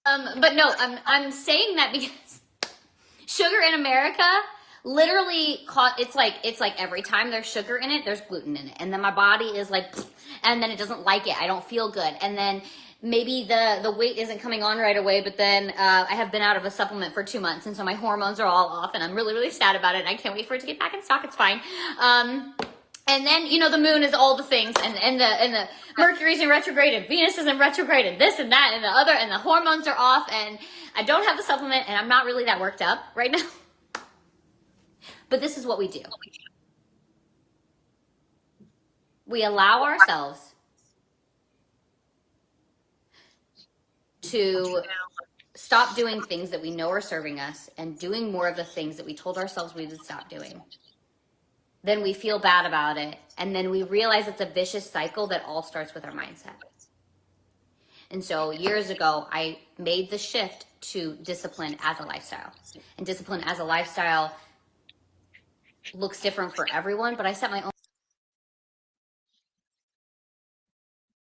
But no, I'm saying that because sugar in America literally it's like every time there's sugar in it, there's gluten in it, and then my body is like, and then it doesn't like it. I don't feel good, and then maybe the weight isn't coming on right away, but then I have been out of a supplement for 2 months, and so my hormones are all off, and I'm really, really sad about it, and I can't wait for it to get back in stock. It's fine. And then, the moon is all the things, and the Mercury's in retrograde, and Venus is in retrograde, and this and that and the other, and the hormones are off, and I don't have the supplement, and I'm not really that worked up right now. But this is what we do. We allow ourselves to stop doing things that we know are serving us and doing more of the things that we told ourselves we would stop doing. Then we feel bad about it, and then we realize it's a vicious cycle that all starts with our mindset. And so years ago, I made the shift to discipline as a lifestyle. And discipline as a lifestyle looks different for everyone, but I set my own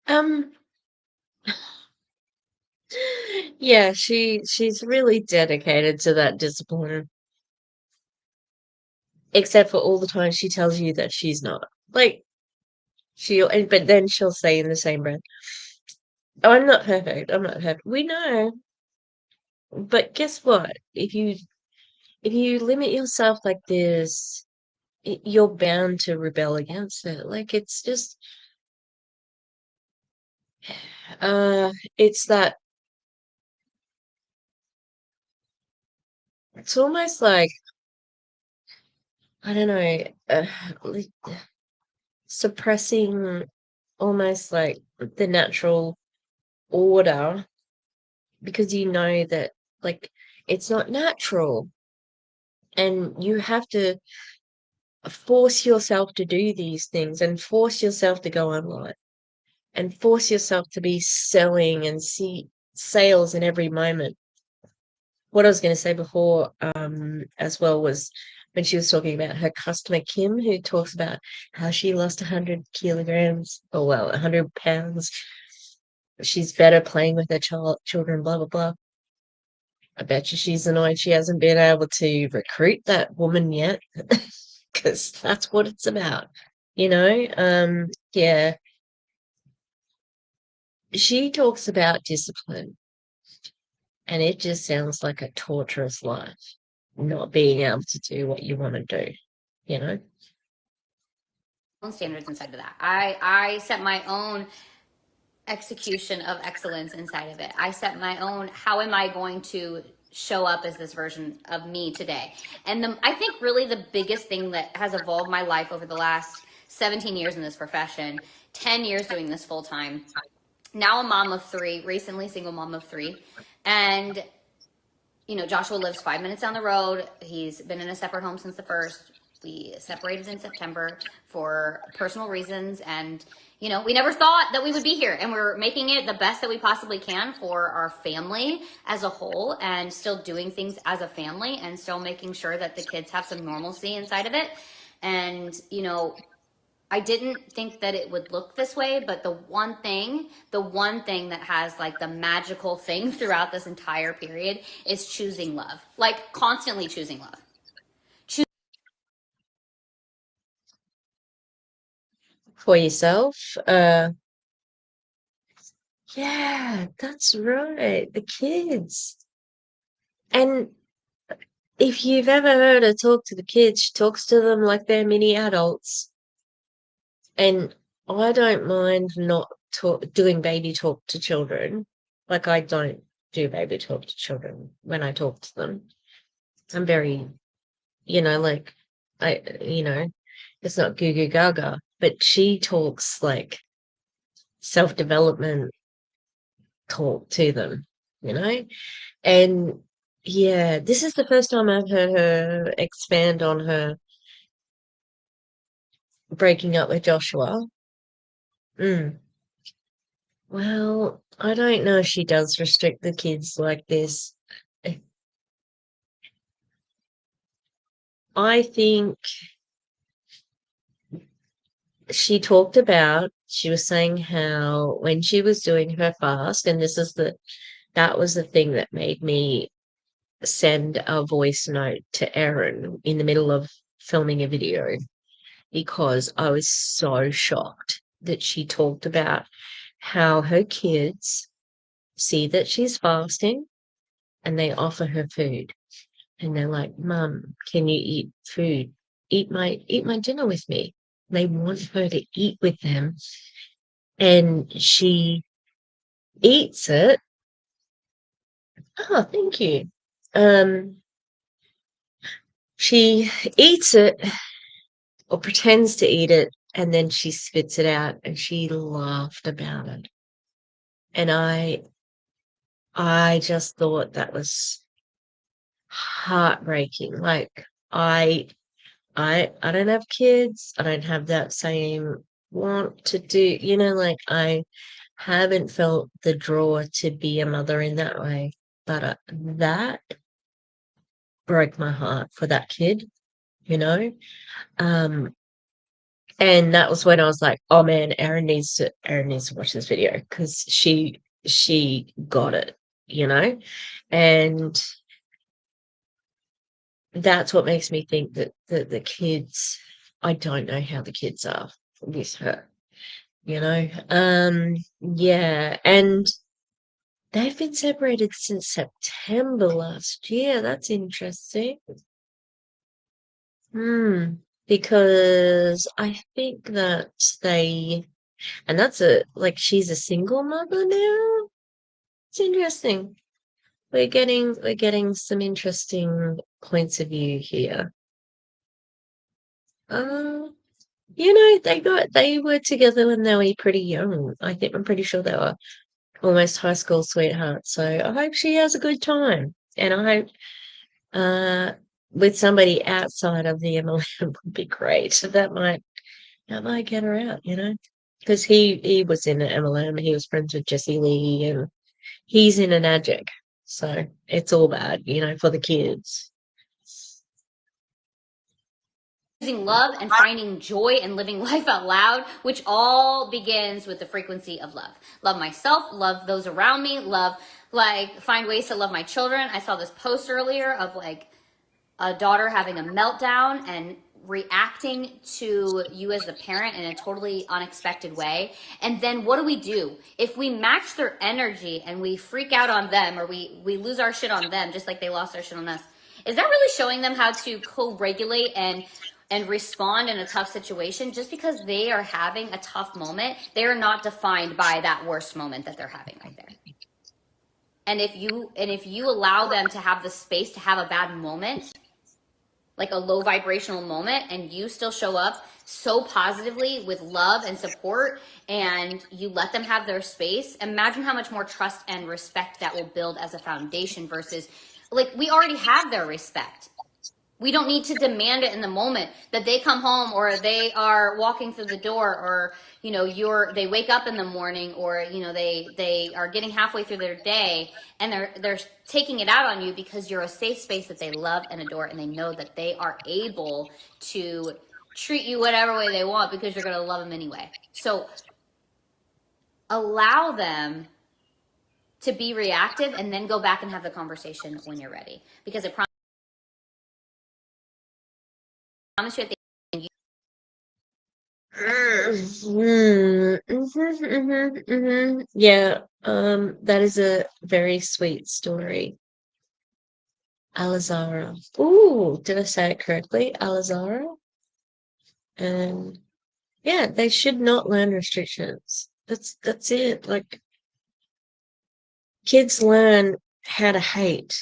Um, yeah, she's really dedicated to that discipline, except for all the times she tells you that she's not. Like but then she'll say in the same breath, "Oh, I'm not perfect. I'm not perfect." We know, but guess what? If you limit yourself like this, you're bound to rebel against it. Like uh, it's that. It's almost like I don't know, like suppressing almost like the natural order because you know that like it's not natural and you have to force yourself to do these things and force yourself to go online and force yourself to be selling and see sales in every moment. What I was going to say before, as well, was when she was talking about her customer Kim, who talks about how she lost 100 kilograms, or well, 100 pounds. She's better playing with her children, blah blah blah. I bet you she's annoyed she hasn't been able to recruit that woman yet, because that's what it's about, you know. Yeah, she talks about discipline, and it just sounds like a torturous life, not being able to do what you want to do, you know? Standards inside of that. I set my own execution of excellence inside of it. I set my own, how am I going to show up as this version of me today? And I think really the biggest thing that has evolved my life over the last 17 years in this profession, 10 years doing this full time, now a mom of three, recently single mom of three. And, you know, Joshua lives 5 minutes down the road. He's been in a separate home since the first. We separated in September for personal reasons. And, you know, we never thought that we would be here. And we're making it the best that we possibly can for our family as a whole and still doing things as a family and still making sure that the kids have some normalcy inside of it. And, you know, I didn't think that it would look this way, but the one thing that has like the magical thing throughout this entire period is choosing love. Like constantly choosing love. For yourself, yeah, that's right. The kids. And if you've ever heard her talk to the kids, she talks to them like they're mini adults. And I don't mind not doing baby talk to children. Like I don't do baby talk to children when I talk to them. I'm very, like it's not goo goo gaga, but she talks like self-development talk to them, you know? And yeah, this is the first time I've heard her expand on her breaking up with Joshua. Mm. Well, I don't know if she does restrict the kids like this. I think she was saying how when she was doing her fast, and that was the thing that made me send a voice note to Erin in the middle of filming a video because I was so shocked that she talked about how her kids see that she's fasting and they offer her food. And they're like, "Mum, can you eat food? Eat my dinner with me." They want her to eat with them, and she eats it. Oh, thank you. Um, she eats it or pretends to eat it, and then she spits it out, and she laughed about it. And I just thought that was heartbreaking. Like I don't have kids. I don't have that same want to do, like I haven't felt the draw to be a mother in that way. But that broke my heart for that kid, you know. Um, And that was when I was like, oh man, Erin needs to watch this video because she got it, you know? And that's what makes me think that the kids, I don't know how the kids are with her, you know? Yeah, and they've been separated since September last year. That's interesting. Because I think that they, and that's like she's a single mother now. It's interesting. We're getting some interesting points of view here. Uh, they were together when they were pretty young. I'm pretty sure they were almost high school sweethearts. So I hope she has a good time. And I hope uh with somebody outside of the MLM would be great. So that might get her out, you know? Because he was in the MLM, he was friends with Jesse Lee, and he's in an addict. So it's all bad, you know, for the kids. Choosing love and finding joy and living life out loud, which all begins with the frequency of love. Love myself, love those around me, find ways to love my children. I saw this post earlier of like a daughter having a meltdown and reacting to you as the parent in a totally unexpected way. And then what do? If we match their energy and we freak out on them, or we lose our shit on them, just like they lost their shit on us, is that really showing them how to co-regulate and respond in a tough situation? Just because they are having a tough moment, they are not defined by that worst moment that they're having right there. And if you allow them to have the space to have a bad moment, like a low vibrational moment, and you still show up so positively with love and support, and you let them have their space, imagine how much more trust and respect that will build as a foundation versus, like, we already have their respect. We don't need to demand it in the moment that they come home, or they are walking through the door, or, you know, they wake up in the morning, or, you know, they are getting halfway through their day and they're taking it out on you because you're a safe space that they love and adore, and they know that they are able to treat you whatever way they want because you're going to love them anyway. So allow them to be reactive and then go back and have the conversation when you're ready, because I promise you at the Yeah, that is a very sweet story. Alizara. Ooh, did I say it correctly? Alizara? And yeah, they should not learn restrictions. That's it. Like, kids learn how to hate.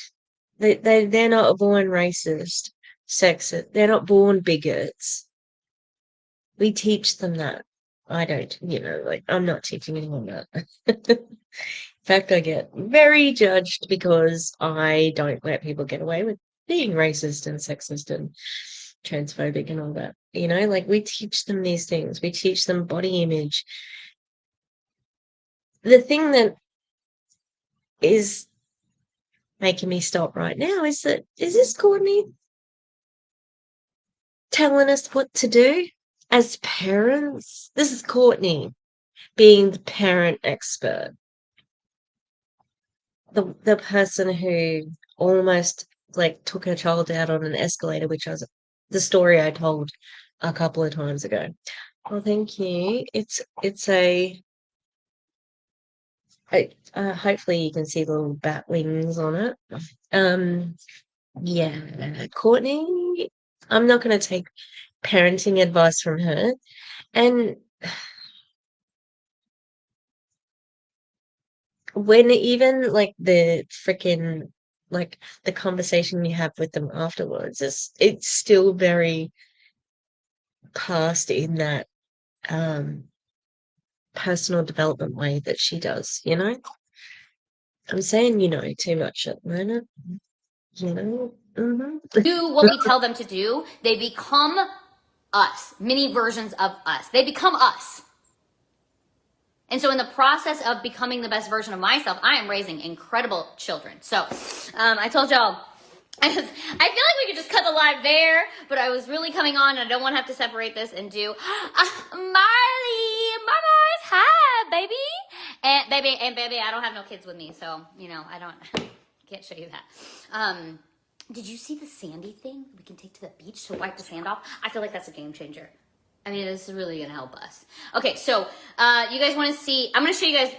They're not born racist, sexist. They're not born bigots. We teach them that. I don't, like, I'm not teaching anyone that. In fact, I get very judged because I don't let people get away with being racist and sexist and transphobic and all that. Like, we teach them these things. We teach them body image. The thing that is making me stop right now is this Courtney telling us what to do as parents? This is Courtney being the parent expert, the person who almost, like, took her child out on an escalator, which was the story I told a couple of times ago. Well, thank you. Hopefully you can see the little bat wings on it. Yeah, Courtney, I'm not going to take parenting advice from her. And when even, like, the freaking, like, the conversation you have with them afterwards, it's still very past in that personal development way that she does, I'm saying too much at the moment, do what we tell them to do, they become us, mini versions of us. They become us. And so in the process of becoming the best version of myself, I am raising incredible children. So I told y'all I feel like we could just cut the live there, but I was really coming on, and I don't want to have to separate this and do Marley, Mama's hi, baby, and baby. I don't have no kids with me, so I can't show you that. Did you see the sandy thing we can take to the beach to wipe the sand off? I feel like that's a game changer. I mean, this is really gonna help us. Okay, so you guys want to see? I'm gonna show you guys.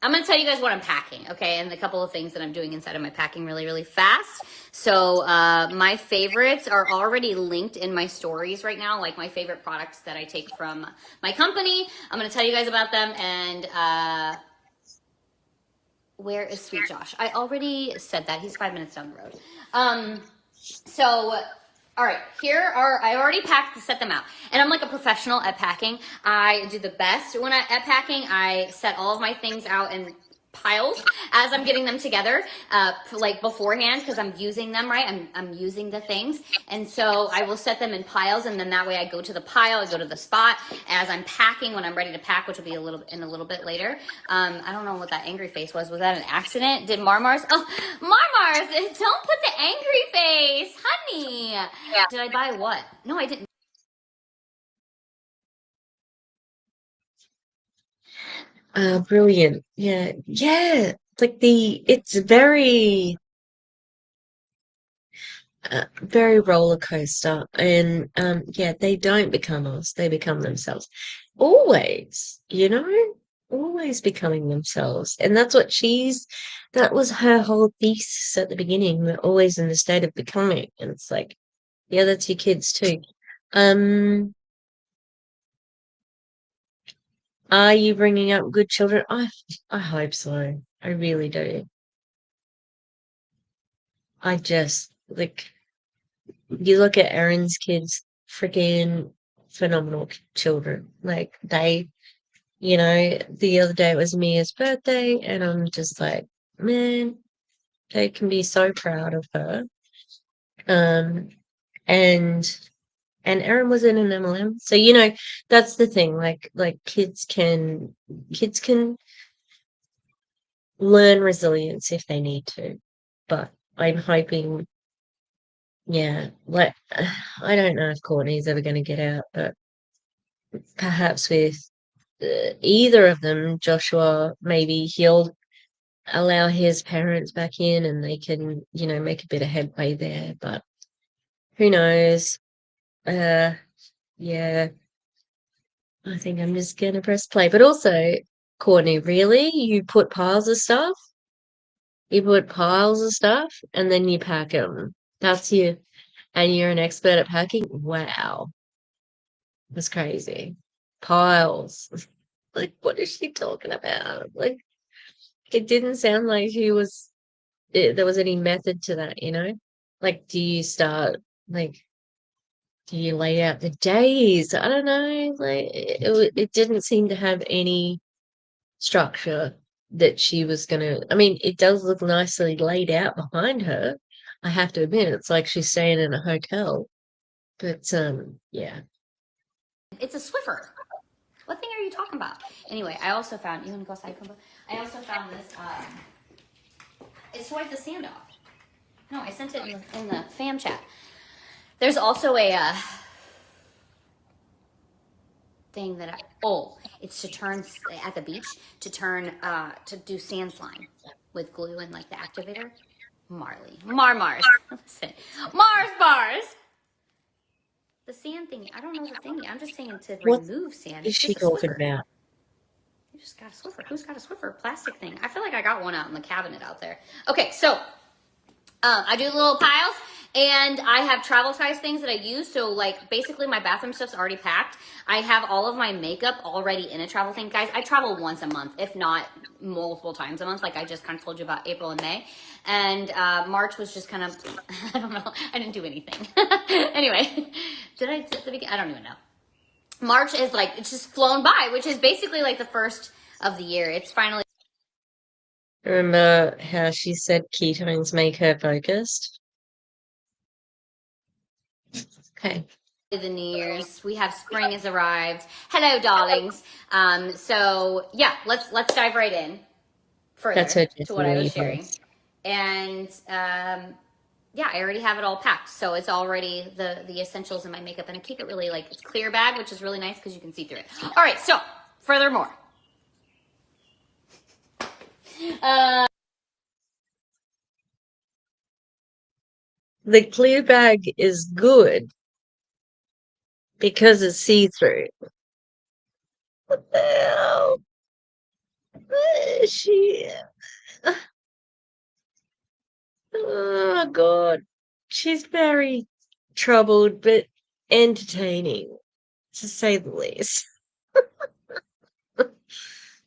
I'm going to tell you guys what I'm packing, okay, and a couple of things that I'm doing inside of my packing really, really fast. So my favorites are already linked in my stories right now, like my favorite products that I take from my company. I'm going to tell you guys about them, and where is Sweet Josh? I already said that. He's 5 minutes down the road. All right, I already packed to set them out. And I'm like a professional at packing. I do the best at packing. I set all of my things out in piles as I'm getting them together, like beforehand, because I'm using them, right? I'm using the things. And so I will set them in piles, and then that way I go to the pile, I go to the spot as I'm packing when I'm ready to pack, which will be a little bit later. I don't know what that angry face was. Was that an accident? Did Marmars? Oh, Marmars, don't put the angry face, honey. Yeah. Did I buy what? No, I didn't. Brilliant. Yeah. Yeah. Like it's very roller coaster. And yeah, they don't become us, they become themselves. Always, always becoming themselves. And that was her whole thesis at the beginning. We're always in the state of becoming. And it's like, yeah, that's your kids too. Are you bringing up good children? I hope so. I really do. I just like you look at Erin's kids, freaking phenomenal children. Like the other day it was Mia's birthday, and I'm just like, man, they can be so proud of her. Um, and Erin was in an MLM, so that's the thing. Like kids can learn resilience if they need to, but I'm hoping, yeah, like I don't know if Courtney's ever going to get out, but perhaps with either of them, Joshua, maybe he'll allow his parents back in and they can, make a bit of headway there. But who knows? Yeah, I think I'm just going to press play. But also, Courtney, really? You put piles of stuff? You put piles of stuff and then you pack them. And you're an expert at packing? Wow. That's crazy. Piles. Like, what is she talking about? Like, it didn't sound like there was any method to that. Like, do you lay out the days? I don't know. Like, it didn't seem to have any structure that she was gonna. I mean, it does look nicely laid out behind her. I have to admit, it's like she's staying in a hotel. But yeah. It's a Swiffer. What thing are you talking about? Anyway, I also found, you want to go outside, Kumba? I also found this, it's to wipe the sand off. No, I sent it in the fam chat. There's also a thing that it's to turn, at the beach, to do sand slime with glue and like the activator. Mars. Listen, Mars bars. The sand thingy. I don't know the thingy. I'm just saying to remove sand. Is she talking about? You just got a Swiffer. Who's got a Swiffer? Plastic thing. I feel like I got one out in the cabinet out there. Okay, so I do the little piles, and I have travel size things that I use. So like basically my bathroom stuff's already packed. I have all of my makeup already in a travel thing. Guys, I travel once a month, if not multiple times a month. Like I just kind of told you about April and May. And March was just kind of, I don't know. I didn't do anything. Anyway, did I at the beginning? I don't even know. March is like, it's just flown by, which is basically like the first of the year. It's finally. Remember how she said ketones make her focused? Okay. The New Year's, we have spring has arrived. Hello, darlings. So yeah, let's dive right in further to what I was sharing. And yeah, I already have it all packed. So it's already the essentials in my makeup, and I keep it really like it's clear bag, which is really nice because you can see through it. All right, so furthermore, The clear bag is good because it's see-through. What the hell? She, oh God, she's very troubled but entertaining, to say the least. Did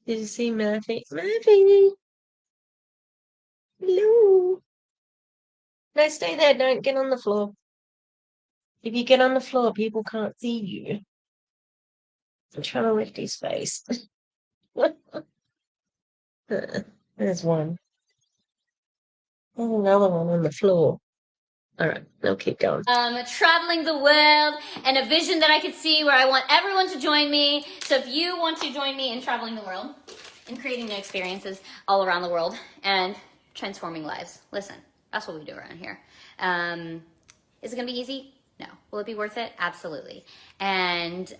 you see Murphy? Murphy, hello. No, stay there. Don't get on the floor. If you get on the floor, people can't see you. I'm trying to lift his face. There's one. There's another one on the floor. All right, I'll keep going. traveling the world and a vision that I could see where I want everyone to join me. So if you want to join me in traveling the world and creating new experiences all around the world and transforming lives, listen, that's what we do around here. Is it going to be easy? No. Will it be worth it? Absolutely. And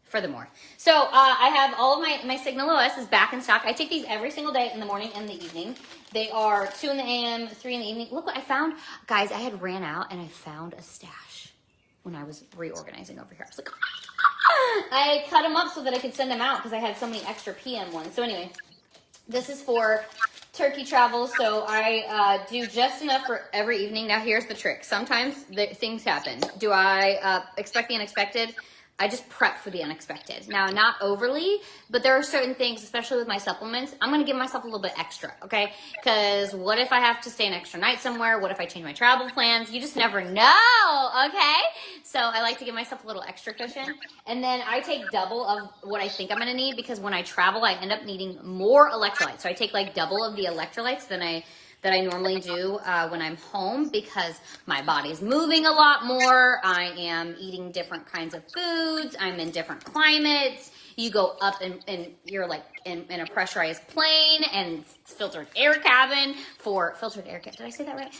furthermore, so I have all of my Signal OS is back in stock. I take these every single day in the morning and the evening. They are 2 in the a.m., 3 in the evening. Look what I found. Guys, I had ran out and I found a stash when I was reorganizing over here. I was like, I cut them up so that I could send them out because I had so many extra PM ones. So anyway, this is for Turkey travel, so I do just enough for every evening. Now here's the trick. Sometimes things happen. Do I expect the unexpected? I just prep for the unexpected. Now, not overly, but there are certain things, especially with my supplements, I'm going to give myself a little bit extra, okay? Because what if I have to stay an extra night somewhere? What if I change my travel plans? You just never know, okay? So I like to give myself a little extra cushion. And then I take double of what I think I'm going to need because when I travel, I end up needing more electrolytes. So I take like double of the electrolytes than I normally do when I'm home because my body's moving a lot more. I am eating different kinds of foods. I'm in different climates. You go up and you're like in a pressurized plane and filtered air cabin for filtered air cabin. Did I say that right?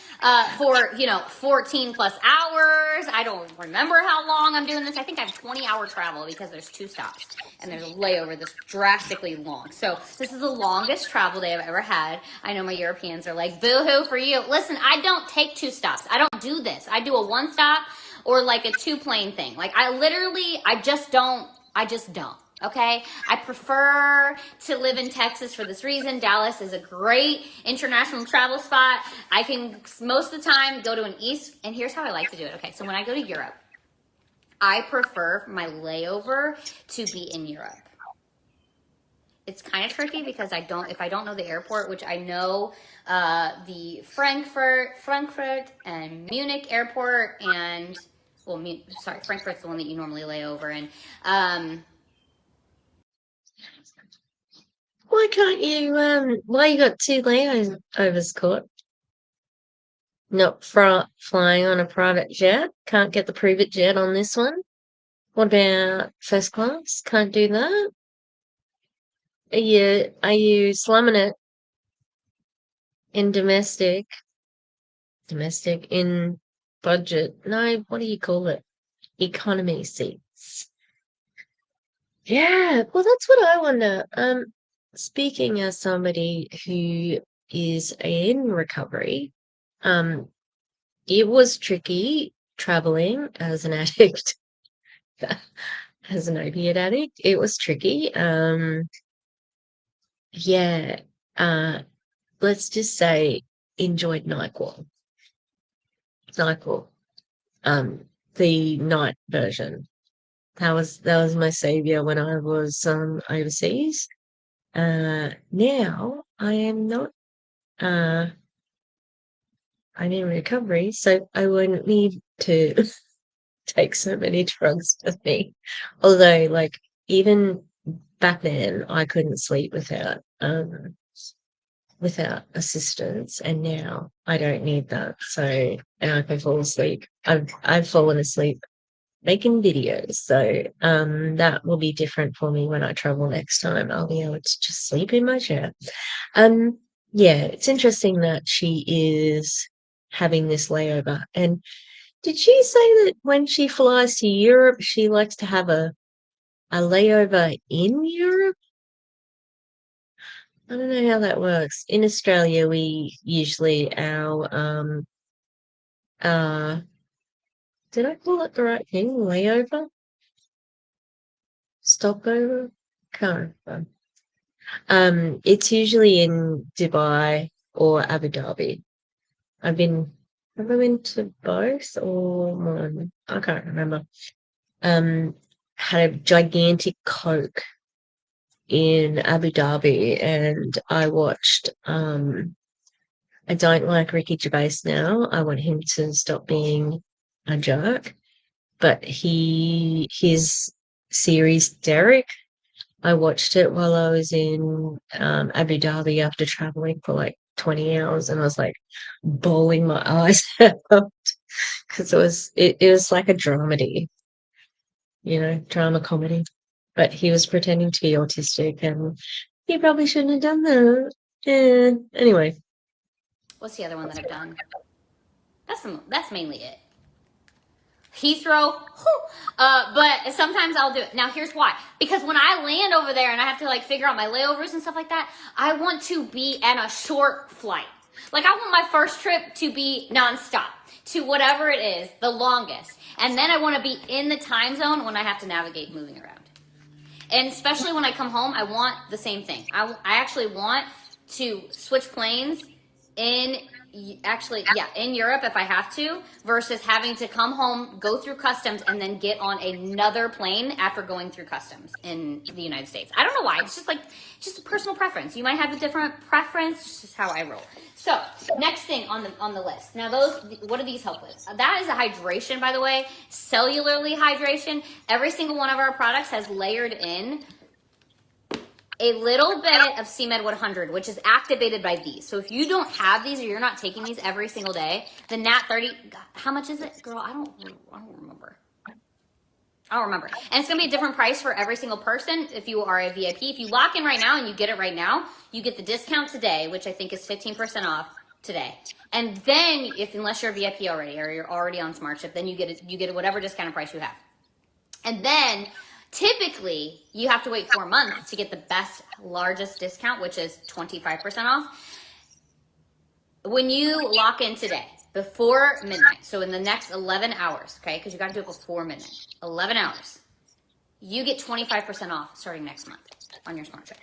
For 14 plus hours. I don't remember how long I'm doing this. I think I have 20-hour travel because there's 2 stops and there's a layover that's drastically long. So this is the longest travel day I've ever had. I know my Europeans are like, boo-hoo for you. Listen, I don't take 2 stops. I don't do this. I do a 1 stop or like a 2 plane thing. Like I just don't. Okay, I prefer to live in Texas for this reason. Dallas is a great international travel spot. I can most of the time go to an east, and here's how I like to do it. Okay, so when I go to Europe, I prefer my layover to be in Europe. It's kind of tricky because if I don't know the airport, which I know the Frankfurt and Munich airport, and Frankfurt's the one that you normally lay over in. Why can't you, why you got 2 layovers, Court? Not flying on a private jet? Can't get the Pruvit jet on this one? What about first class? Can't do that? Are you slumming it in domestic, in budget? No, what do you call it? Economy seats. Yeah, well, that's what I wonder. Speaking as somebody who is in recovery, it was tricky traveling as an addict, as an opiate addict. It was tricky. Yeah, let's just say enjoyed NyQuil. NyQuil, the night version. That was my savior when I was overseas. Now I am not. I'm in recovery, so I wouldn't need to take so many drugs with me. Although, like, even back then, I couldn't sleep without assistance, and now I don't need that. So, and I can fall asleep. I've fallen asleep making videos, so that will be different for me when I travel next time. I'll be able to just sleep in my chair. Yeah, it's interesting that she is having this layover. And did she say that when she flies to Europe, she likes to have a layover in Europe? I don't know how that works. In Australia, we usually uh did I call it the right thing? Layover? Stopover? Can't remember. It's usually in Dubai or Abu Dhabi. I've been have I been to both or one? I can't remember. Um, had a gigantic Coke in Abu Dhabi, and I watched. I don't like Ricky Gervais now. I want him to stop being a jerk. But his series Derek, I watched it while I was in Abu Dhabi after traveling for like 20 hours, and I was like bawling my eyes out because it was like a dramedy, drama comedy. But he was pretending to be autistic, and he probably shouldn't have done that. Yeah. Anyway, What's the other one that I've done? That's mainly it. Heathrow, but sometimes I'll do it. Now here's why. Because when I land over there and I have to like figure out my layovers and stuff like that, I want to be on a short flight. Like I want my first trip to be nonstop to whatever it is, the longest. And then I want to be in the time zone when I have to navigate moving around. And especially when I come home, I want the same thing. I actually want to switch planes in in Europe if I have to, versus having to come home, go through customs, and then get on another plane after going through customs in the United States. I don't know why. It's just a personal preference. You might have a different preference. It's just how I roll. So next thing on the list. Now what do these help with? That is a hydration, by the way, cellularly hydration. Every single one of our products has layered in a little bit of CMed 100, which is activated by these. So if you don't have these or you're not taking these every single day, the Nat 30, God, how much is it? Girl, I don't remember. I don't remember. And it's going to be a different price for every single person if you are a VIP. If you lock in right now and you get it right now, you get the discount today, which I think is 15% off today. And then unless you're a VIP already or you're already on SmartShip, then you get whatever discounted price you have. And then typically, you have to wait 4 months to get the best, largest discount, which is 25% off. When you lock in today, before midnight, so in the next 11 hours, okay, because you got to do it before midnight, 11 hours, you get 25% off starting next month on your SmartShip.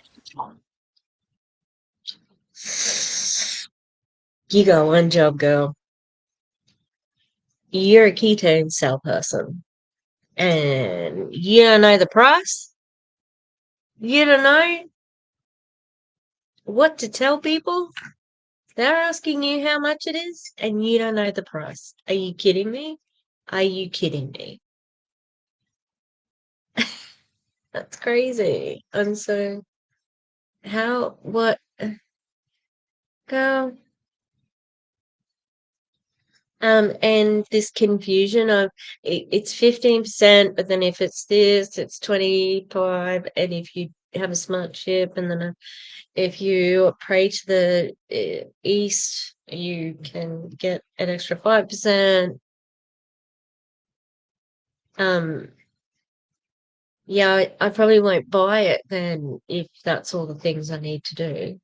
you got one job, girl. You're a ketone cell person, and you don't know the price. You don't know what to tell people. They're asking you how much it is, and you don't know the price. Are you kidding me? Are you kidding me? That's crazy. And so, what, girl? And this confusion of it's 15%, but then if it's this, it's 25, and if you have a smart chip, and then if you pray to the east, you can get an extra 5%. Yeah, I probably won't buy it then if that's all the things I need to do.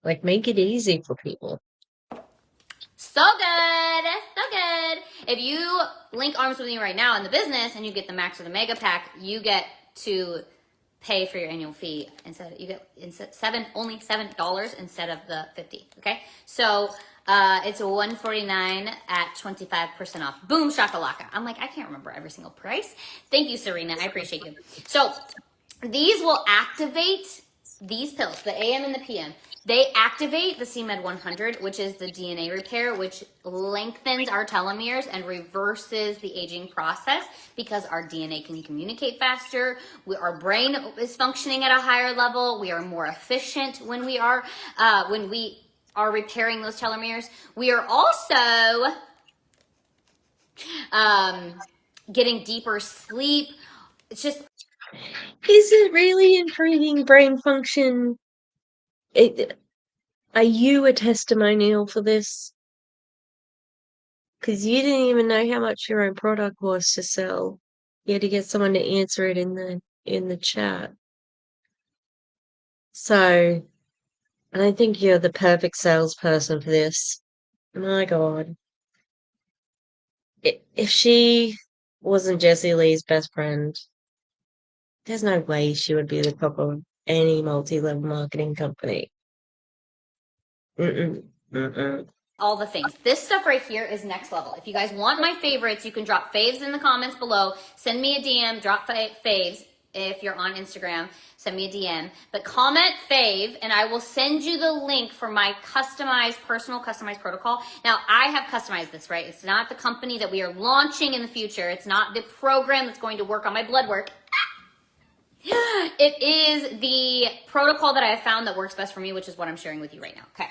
Like, make it easy for people. So good. So good. If you link arms with me right now in the business and you get the max or the mega pack, you get to pay for your annual fee instead. You get only $7 instead of the 50. Okay, so it's $149 at 25% off. Boom shakalaka. I'm like, I can't remember every single price. Thank you, Serena. I appreciate you. So these will activate these pills, the AM and the PM. They activate the CMed 100, which is the DNA repair, which lengthens our telomeres and reverses the aging process because our DNA can communicate faster. Our brain is functioning at a higher level. We are more efficient when we are repairing those telomeres. We are also getting deeper sleep. It's just... Is it really improving brain function? Are you a testimonial for this? because you didn't even know how much your own product was to sell. You had to get someone to answer it in the chat. So I don't think you're the perfect salesperson for this. My God. If she wasn't Jessie Lee's best friend, there's no way she would be the top of any multi-level marketing company. Mm-mm, mm-mm. All the things. This stuff right here is next level. If you guys want my favorites, you can drop faves in the comments below. Send me a DM, drop faves. If you're on Instagram, send me a DM. But comment fave, and I will send you the link for my personal customized protocol. Now, I have customized this, right? It's not the company that we are launching in the future. It's not the program that's going to work on my blood work. It is the protocol that I have found that works best for me, which is what I'm sharing with you right now. Okay.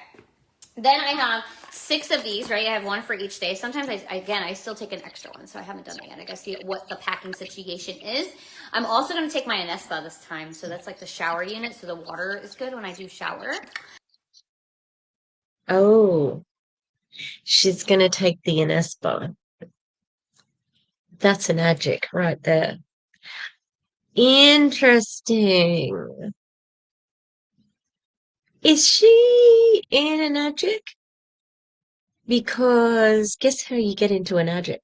Then I have 6 of these, right? I have one for each day. Sometimes I still take an extra one, so I haven't done it yet. I gotta see what the packing situation is. I'm also gonna take my Anespa this time. So that's like the shower unit, so the water is good when I do shower. Oh, she's gonna take the Anespa. That's an magic right there. Interesting. Is she in an magic? Because guess how you get into an magic?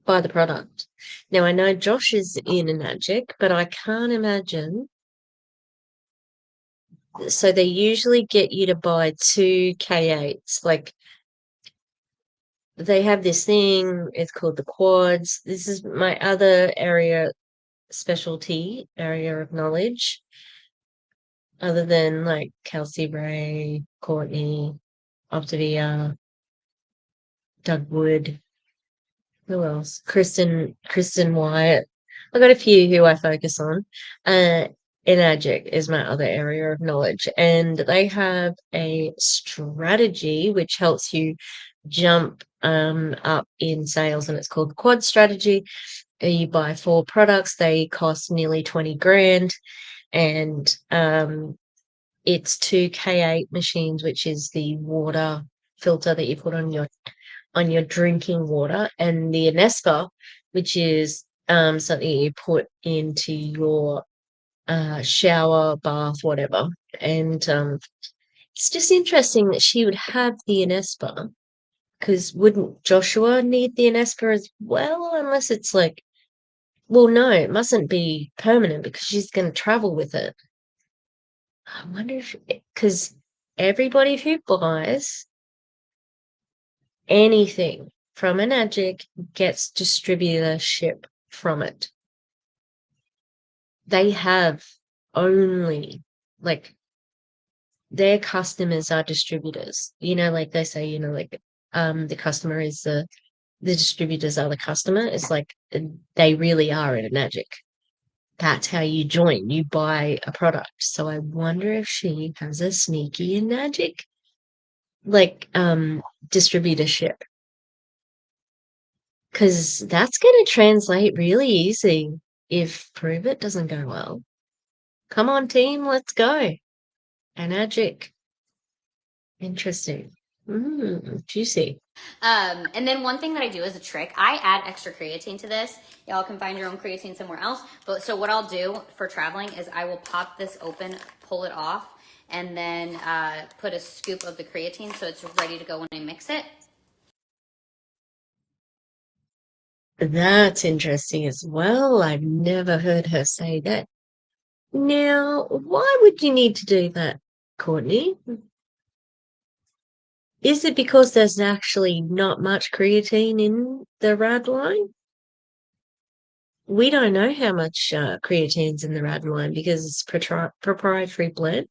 Buy the product. Now I know Josh is in an magic, but I can't imagine. So they usually get you to buy 2 K8s. Like they have this thing, it's called the quads. This is my other specialty area of knowledge, other than like Kelsey Ray, Courtney, Optavia, Doug Wood. Who else? Kristen Wyatt. I got a few who I focus on. Enagic is my other area of knowledge, and they have a strategy which helps you jump up in sales, and it's called the Quad Strategy. You buy 4 products; they cost nearly 20 grand, and it's 2 K8 machines, which is the water filter that you put on your drinking water, and the Anespa, which is something you put into your shower, bath, whatever. And it's just interesting that she would have the Anespa, because wouldn't Joshua need the Anespa as well? Unless it's like, well, no, it mustn't be permanent because she's going to travel with it. I wonder if, because everybody who buys anything from an Enagic gets distributorship from it. They have only, like, their customers are distributors. Like they say, like the customer is the distributors are the customer. It's like they really are in a Enagic. That's how you join. You buy a product. So I wonder if she has a sneaky Enagic, like distributorship. Because that's going to translate really easy if Pruvit doesn't go well. Come on, team, let's go. Enagic. Interesting. Juicy. And then one thing that I do as a trick, I add extra creatine to this. Y'all can find your own creatine somewhere else. But so what I'll do for traveling is I will pop this open, pull it off, and then put a scoop of the creatine so it's ready to go when I mix it. That's interesting as well. I've never heard her say that. Now, why would you need to do that, Courtney? Is it because there's actually not much creatine in the rad line? We don't know how much creatine's in the rad line because it's proprietary blend.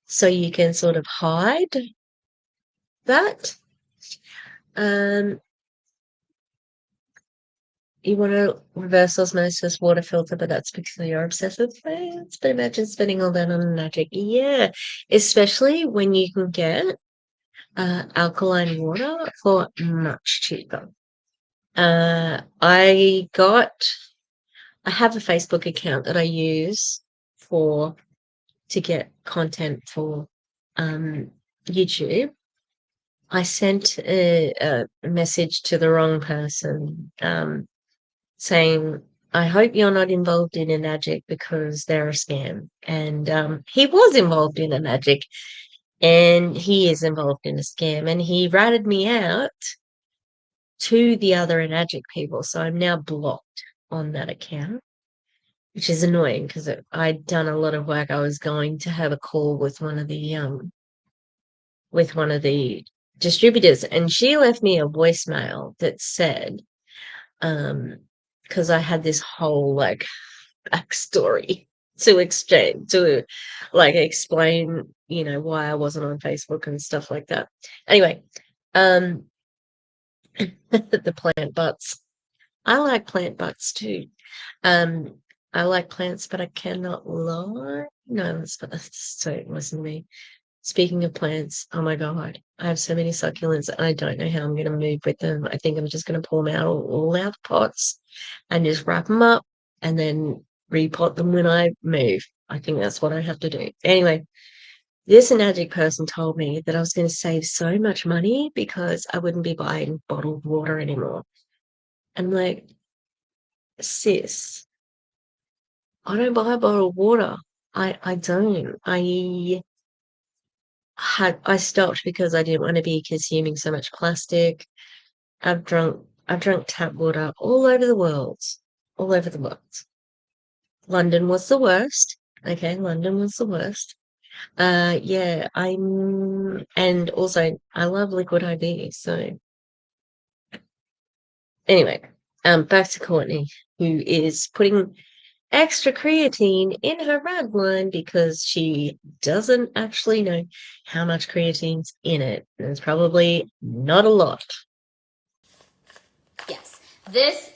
So you can sort of hide that. You want to reverse osmosis water filter, but that's because you're obsessed with plants. But imagine spending all that on a magic. Yeah, especially when you can get alkaline water for much cheaper. I have a Facebook account that I use to get content for YouTube. I sent a message to the wrong person, saying, I hope you're not involved in a magic because they're a scam. And he was involved in a magic, and he is involved in a scam, and he ratted me out to the other Enagic people. So I'm now blocked on that account, which is annoying because I'd done a lot of work. I was going to have a call with one of the distributors, and she left me a voicemail that said, because I had this whole like backstory to exchange to like explain, why I wasn't on Facebook and stuff like that. Anyway, um, the plant butts. I like plant butts too. Um, I like plants, but I cannot lie. No, so listen to me. Speaking of plants, oh my God, I have so many succulents and I don't know how I'm going to move with them. I think I'm just going to pull them out all out the pots and just wrap them up and then repot them when I move. I think that's what I have to do. Anyway, this Enagic person told me that I was going to save so much money because I wouldn't be buying bottled water anymore. I'm like, sis, I don't buy bottled water. I don't. I stopped because I didn't want to be consuming so much plastic. I've drunk tap water all over the world. All over the world. London was the worst. Okay, London was the worst. Yeah, and also I love liquid IV, so anyway, back to Courtney, who is putting extra creatine in her rag line because she doesn't actually know how much creatine's in it. And it's probably not a lot. Yes. This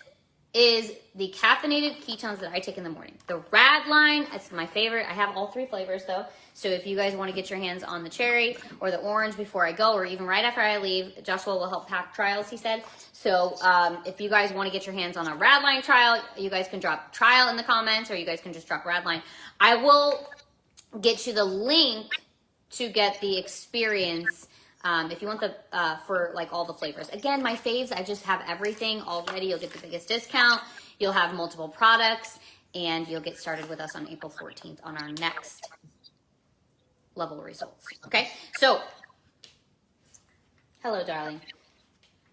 is the caffeinated ketones that I take in the morning. The rad line, it's my favorite. I have all 3 flavors though. So if you guys want to get your hands on the cherry or the orange before I go, or even right after I leave, Joshua will help pack trials, he said. So if you guys want to get your hands on a rad line trial, you guys can drop trial in the comments, or you guys can just drop rad line. I will get you the link to get the experience if you want the for like all the flavors. Again, my faves, I just have everything already. You'll get the biggest discount. You'll have multiple products, and you'll get started with us on April 14th on our next level results. Okay, so hello, darling.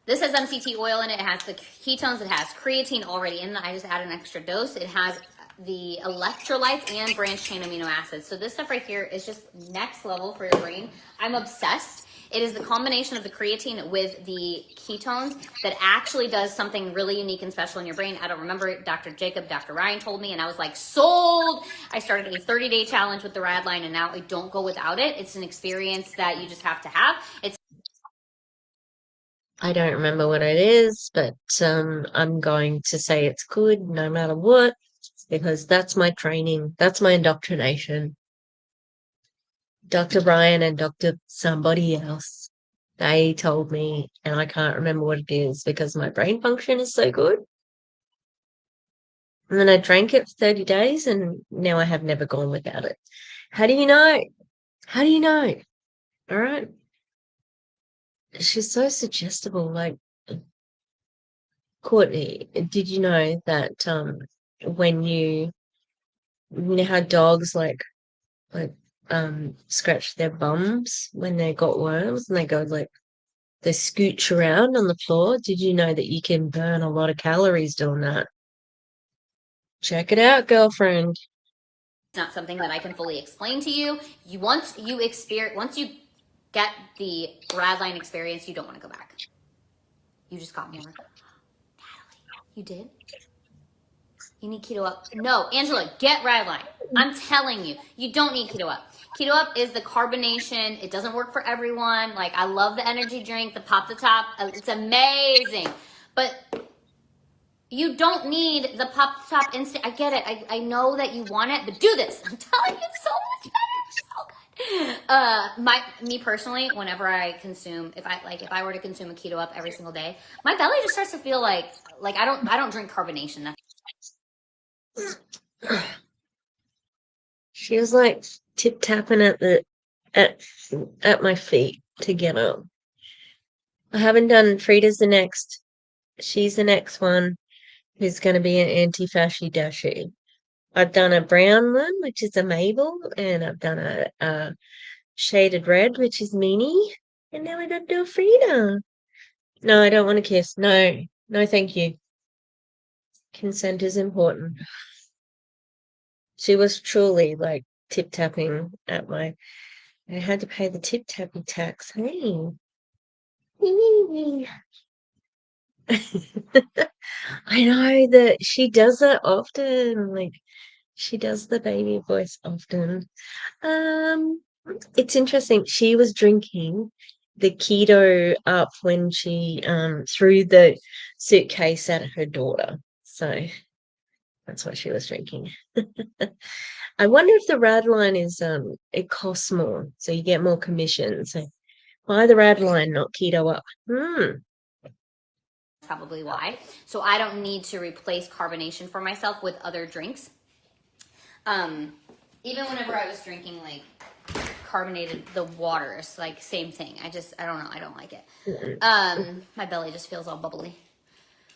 This has MCT oil in it. It has the ketones. It has creatine already in it. I just add an extra dose. It has the electrolytes and branched chain amino acids. So this stuff right here is just next level for your brain. I'm obsessed. It is the combination of the creatine with the ketones that actually does something really unique and special in your brain. I don't remember, Dr. Jacob, Dr. Ryan told me, and I was like, sold. I started a 30-day challenge with the Rad line, and now I don't go without it. It's an experience that you just have to have. I don't remember what it is, but I'm going to say it's good no matter what, because that's my training. That's my indoctrination. Dr. Brian and Dr. somebody else, they told me, and I can't remember what it is because my brain function is so good. And then I drank it for 30 days and now I have never gone without it. How do you know? How do you know? All right. She's so suggestible. Like, Courtney, did you know that when you know how dogs scratch their bums when they got worms and they go like they scooch around on the floor? Did you know that you can burn a lot of calories doing that? Check it out, girlfriend. It's not something that I can fully explain to you. Once you get the Rad line experience, you don't want to go back. You just got more. Natalie, you did? You need Keto Up. No, Angela, get Rad line. I'm telling you, you don't need Keto Up. Keto Up is the carbonation. It doesn't work for everyone. Like, I love the energy drink, the Pop the Top. It's amazing. But you don't need the Pop the Top instant. I get it. I know that you want it, but do this. I'm telling you, it's so much better. So good. Me personally, whenever I consume, if I were to consume a Keto Up every single day, my belly just starts to feel like I don't drink carbonation. She was like tip tapping at my feet to get up. I haven't done Frida's the next. She's the next one who's going to be an anti-fashy dashy. I've done a brown one, which is a Mabel, and I've done a shaded red, which is Minnie, and now I got to do a Frida. No, I don't want to kiss. No, no, thank you. Consent is important. She was truly like tip tapping at my. I had to pay the tip tapping tax. Hey. I know that she does that often. Like she does the baby voice often. Um, it's interesting. She was drinking the keto up when she threw the suitcase at her daughter. So that's what she was drinking. I wonder if the rad line is it costs more, so you get more commission. So buy the rad line, not keto up. Probably why. So I don't need to replace carbonation for myself with other drinks. Even whenever I was drinking like carbonated the waters, like same thing. I don't know. I don't like it. My belly just feels all bubbly.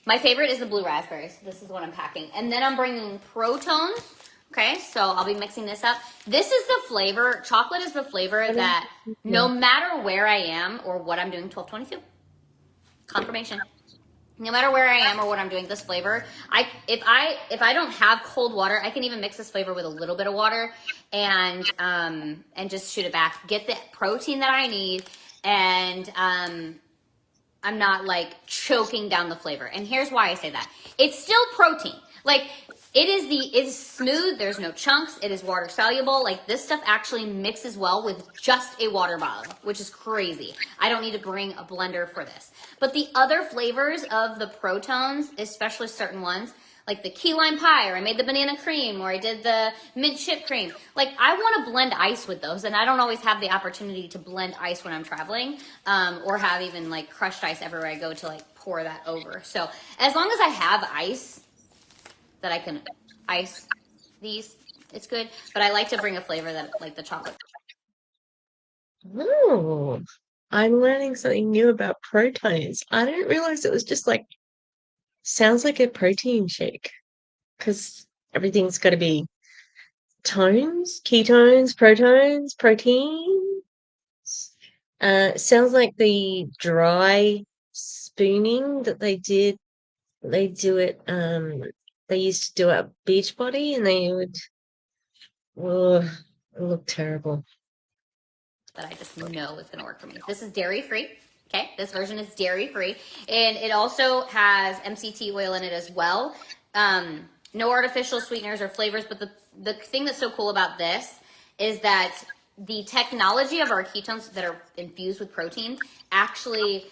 My favorite is the blue raspberries. This is what I'm packing. And then I'm bringing Protones. Okay, so I'll be mixing this up. This is the flavor. Chocolate is the flavor that no matter where I am or what I'm doing, 1222. Confirmation. No matter where I am or what I'm doing, this flavor, if I don't have cold water, I can even mix this flavor with a little bit of water and just shoot it back. Get the protein that I need, and I'm not like choking down the flavor. And here's why I say that. It's still protein. Like it is smooth. There's no chunks. It is water soluble. Like this stuff actually mixes well with just a water bottle, which is crazy. I don't need to bring a blender for this. But the other flavors of the Protones, especially certain ones, like the key lime pie, or I made the banana cream, or I did the mint chip cream. Like I want to blend ice with those, and I don't always have the opportunity to blend ice when I'm traveling, or have even like crushed ice everywhere I go to like pour that over. So as long as I have ice that I can ice these, it's good. But I like to bring a flavor that like the chocolate. Oh, I'm learning something new about proteins. I didn't realize it was just like sounds like a protein shake because everything's got to be tones, ketones, protons, protein. Sounds like the dry spooning that they did. They do it. They used to do it at Beachbody, and they would. Oh, it looked terrible. That I just know is going to work for me. This is dairy free. Okay, this version is dairy free, and it also has MCT oil in it as well. No artificial sweeteners or flavors, but the thing that's so cool about this is that the technology of our ketones that are infused with protein actually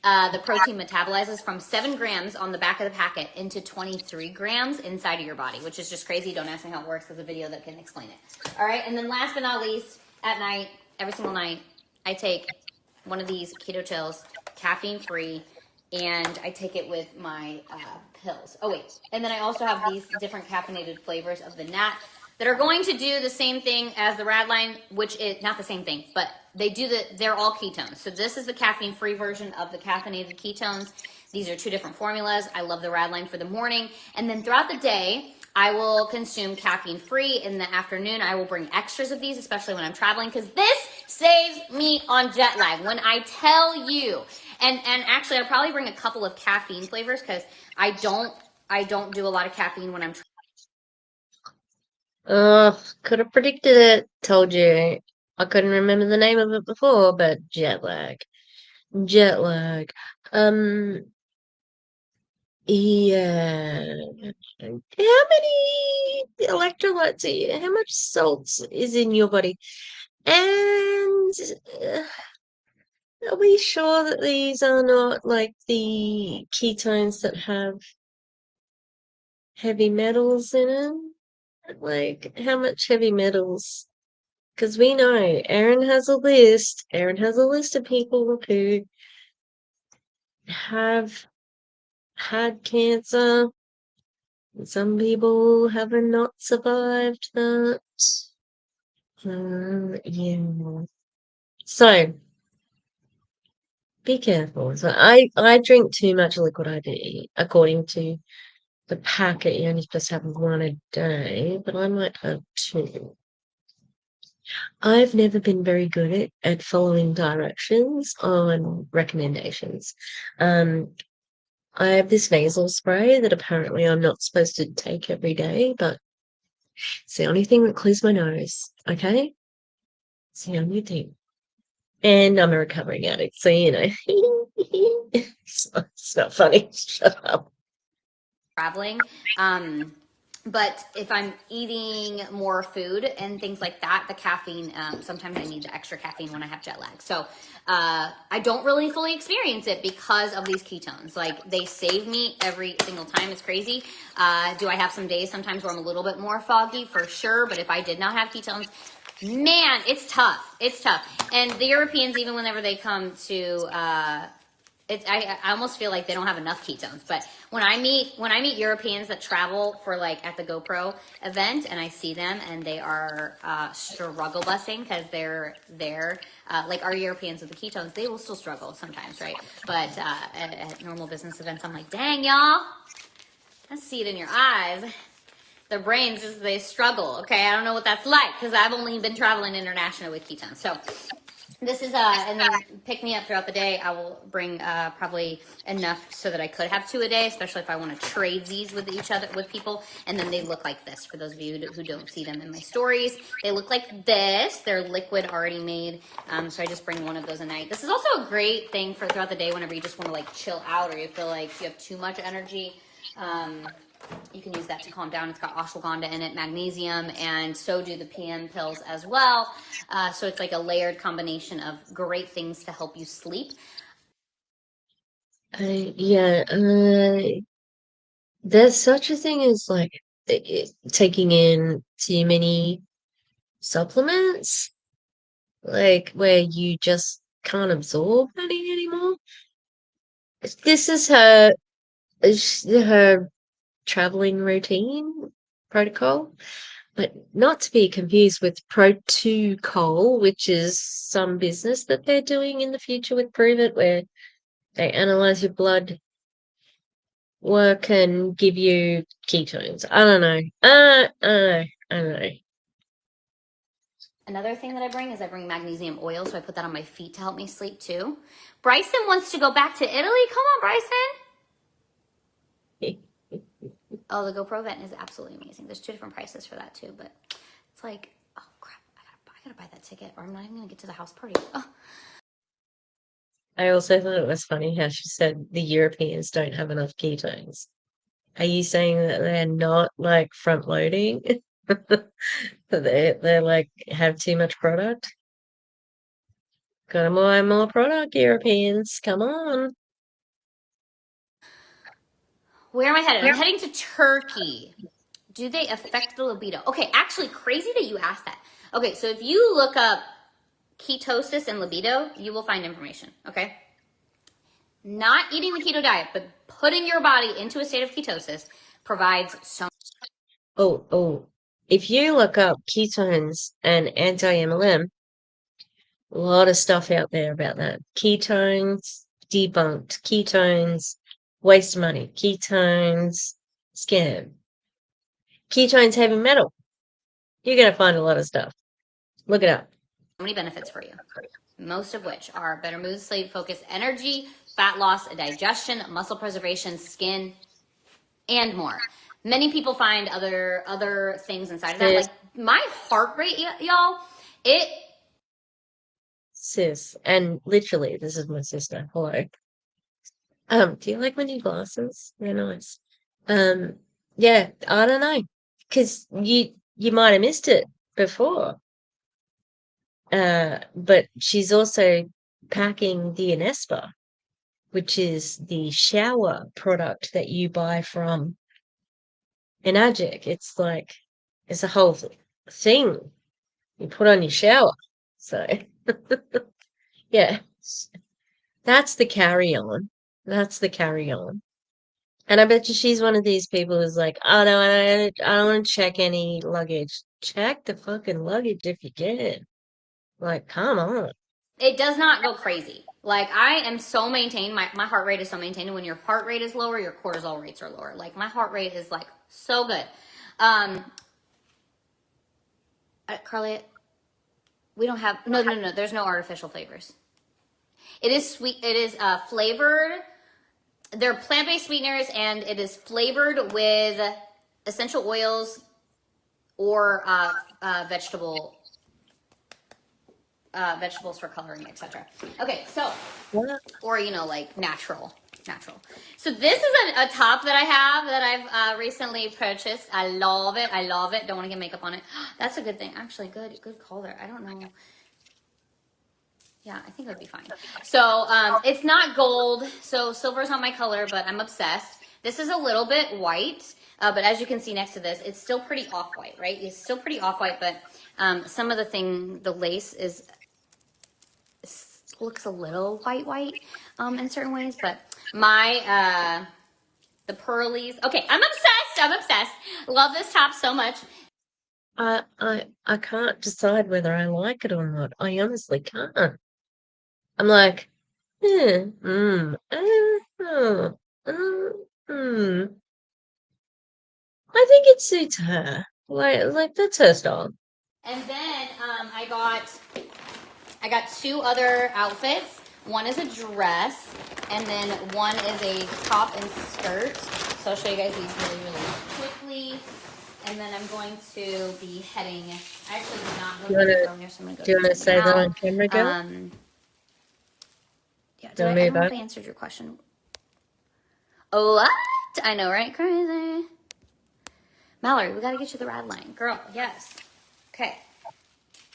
the protein metabolizes from 7 grams on the back of the packet into 23 grams inside of your body, which is just crazy. Don't ask me how it works. There's a video that can explain it. All right, and then last but not least, at night, every single night, I take one of these keto chills, caffeine free, and I take it with my pills. Oh wait, and then I also have these different caffeinated flavors of the nat that are going to do the same thing as the rad line, which is not the same thing, but they're all ketones. So this is the caffeine free version of the caffeinated ketones. These are 2 different formulas. I love the rad line for the morning, and then throughout the day I will consume caffeine free. In the afternoon I will bring extras of these, especially when I'm traveling, because this saves me on jet lag. When I tell you, and actually I'll probably bring a couple of caffeine flavors, because I don't do a lot of caffeine when I'm Could have predicted it. Told you. I couldn't remember the name of it before, but jet lag. Jet lag. Yeah. How many electrolytes how much salts is in your body? And uh, are we sure that these are not like the ketones that have heavy metals in them? Like, how much heavy metals? Because we know Erin has a list. Erin has a list of people who have had cancer. And some people have not survived that. Yeah. So, Be careful. So I drink too much liquid IV, according to the packet. You're only supposed to have one a day, but I might have two. I've never been very good at following directions on recommendations. Um, I have this nasal spray that apparently I'm not supposed to take every day, but it's the only thing that clears my nose. Okay? It's the only thing. And I'm a recovering addict, so you know. It's not funny. Shut up. traveling. But if I'm eating more food and things like that, the caffeine, sometimes I need the extra caffeine when I have jet lag. So I don't really fully experience it because of these ketones. Like they save me every single time. It's crazy. Do I have some days sometimes where I'm a little bit more foggy? For sure. But if I did not have ketones, man, it's tough. It's tough. And the Europeans, even whenever they come to I almost feel like they don't have enough ketones. But when I meet Europeans that travel for like at the GoPro event, and I see them and they are struggle busing because they're there, like our Europeans with the ketones, they will still struggle sometimes, right? But at normal business events, I'm like, dang y'all, I see it in your eyes. Their brains just they struggle. Okay, I don't know what that's like because I've only been traveling international with ketones. So this is and then pick me up throughout the day. I will bring probably enough so that I could have two a day, especially if I want to trade these with each other with people. And then they look like this. For those of you who don't see them in my stories, they look like this. They're liquid, already made. So I just bring one of those a night. This is also a great thing for throughout the day whenever you just want to like chill out or you feel like you have too much energy. You can use that to calm down. It's got ashwagandha in it, magnesium, and so do the PM pills as well. So it's like a layered combination of great things to help you sleep. Yeah, there's such a thing as like taking in too many supplements, like where you just can't absorb any anymore. This is her traveling routine protocol, but not to be confused with protocol, which is some business that they're doing in the future with Pruvit, where they analyze your blood work and give you ketones. I don't know. I don't know. Another thing that I bring is I bring magnesium oil, so I put that on my feet to help me sleep too. Bryson wants to go back to Italy. Come on, Bryson. Oh, the GoPro event is absolutely amazing. There's two different prices for that too, but it's like, oh crap, I gotta buy that ticket, or I'm not even gonna get to the house party. Oh. I also thought it was funny how she said the Europeans don't have enough ketones. Are you saying that they're not like front loading? That they're like have too much product? Gotta more product, Europeans. Come on. Where am I headed? I'm heading to Turkey. Do they affect the libido? Okay, actually, crazy that you asked that. Okay, so if you look up ketosis and libido, you will find information. Okay, not eating the keto diet, but putting your body into a state of ketosis provides so. Oh. If you look up ketones and anti-MLM, a lot of stuff out there about that. Ketones, debunked. Ketones, waste money. Ketones, scam. Ketones, heavy metal. You're going to find a lot of stuff. Look it up. Many benefits for you, most of which are better mood, sleep, focus, energy, fat loss, digestion, muscle preservation, skin, and more. Many people find other things inside of that. Like my heart rate, y'all, it. Sis, and literally, this is my sister. Hello. Do you like my new glasses? They're nice. Um, yeah, I don't know, because you might have missed it before. But she's also packing the Anespa, which is the shower product that you buy from Enagic. It's like it's a whole thing you put on your shower. So yeah, that's the carry on. That's the carry on. And I bet you she's one of these people who's like, oh no, I don't want to check any luggage. Check the fucking luggage if you can. Like, come on. It does not go crazy. Like I am so maintained. My heart rate is so maintained. And when your heart rate is lower, your cortisol rates are lower. Like my heart rate is like so good. Carly, we don't have, no. There's no artificial flavors. It is sweet. It is flavored. They're plant-based sweeteners, and it is flavored with essential oils or vegetables for coloring, etc. Okay, so, or like natural. So this is a top that I have that I've recently purchased. I love it. Don't want to get makeup on it. That's a good thing. Actually, good color. I don't know. Yeah, I think it would be fine. So it's not gold, so silver's not my color, but I'm obsessed. This is a little bit white, but as you can see next to this, it's still pretty off-white, right? It's still pretty off-white, but some of the lace looks a little white in certain ways, but my the pearlies. Okay, I'm obsessed. Love this top so much. I can't decide whether I like it or not. I honestly can't. I'm like, I think it suits her. Like that's her style. And then I got two other outfits. One is a dress, and then one is a top and skirt. So I'll show you guys these really quickly. And then I'm going to be heading. I actually did not go here, so I'm going to go. Do you want to say that on camera, girl? Yeah. I don't know if I answered your question. What? I know, right? Crazy. Mallory, we got to get you the rad line, girl. Yes. Okay.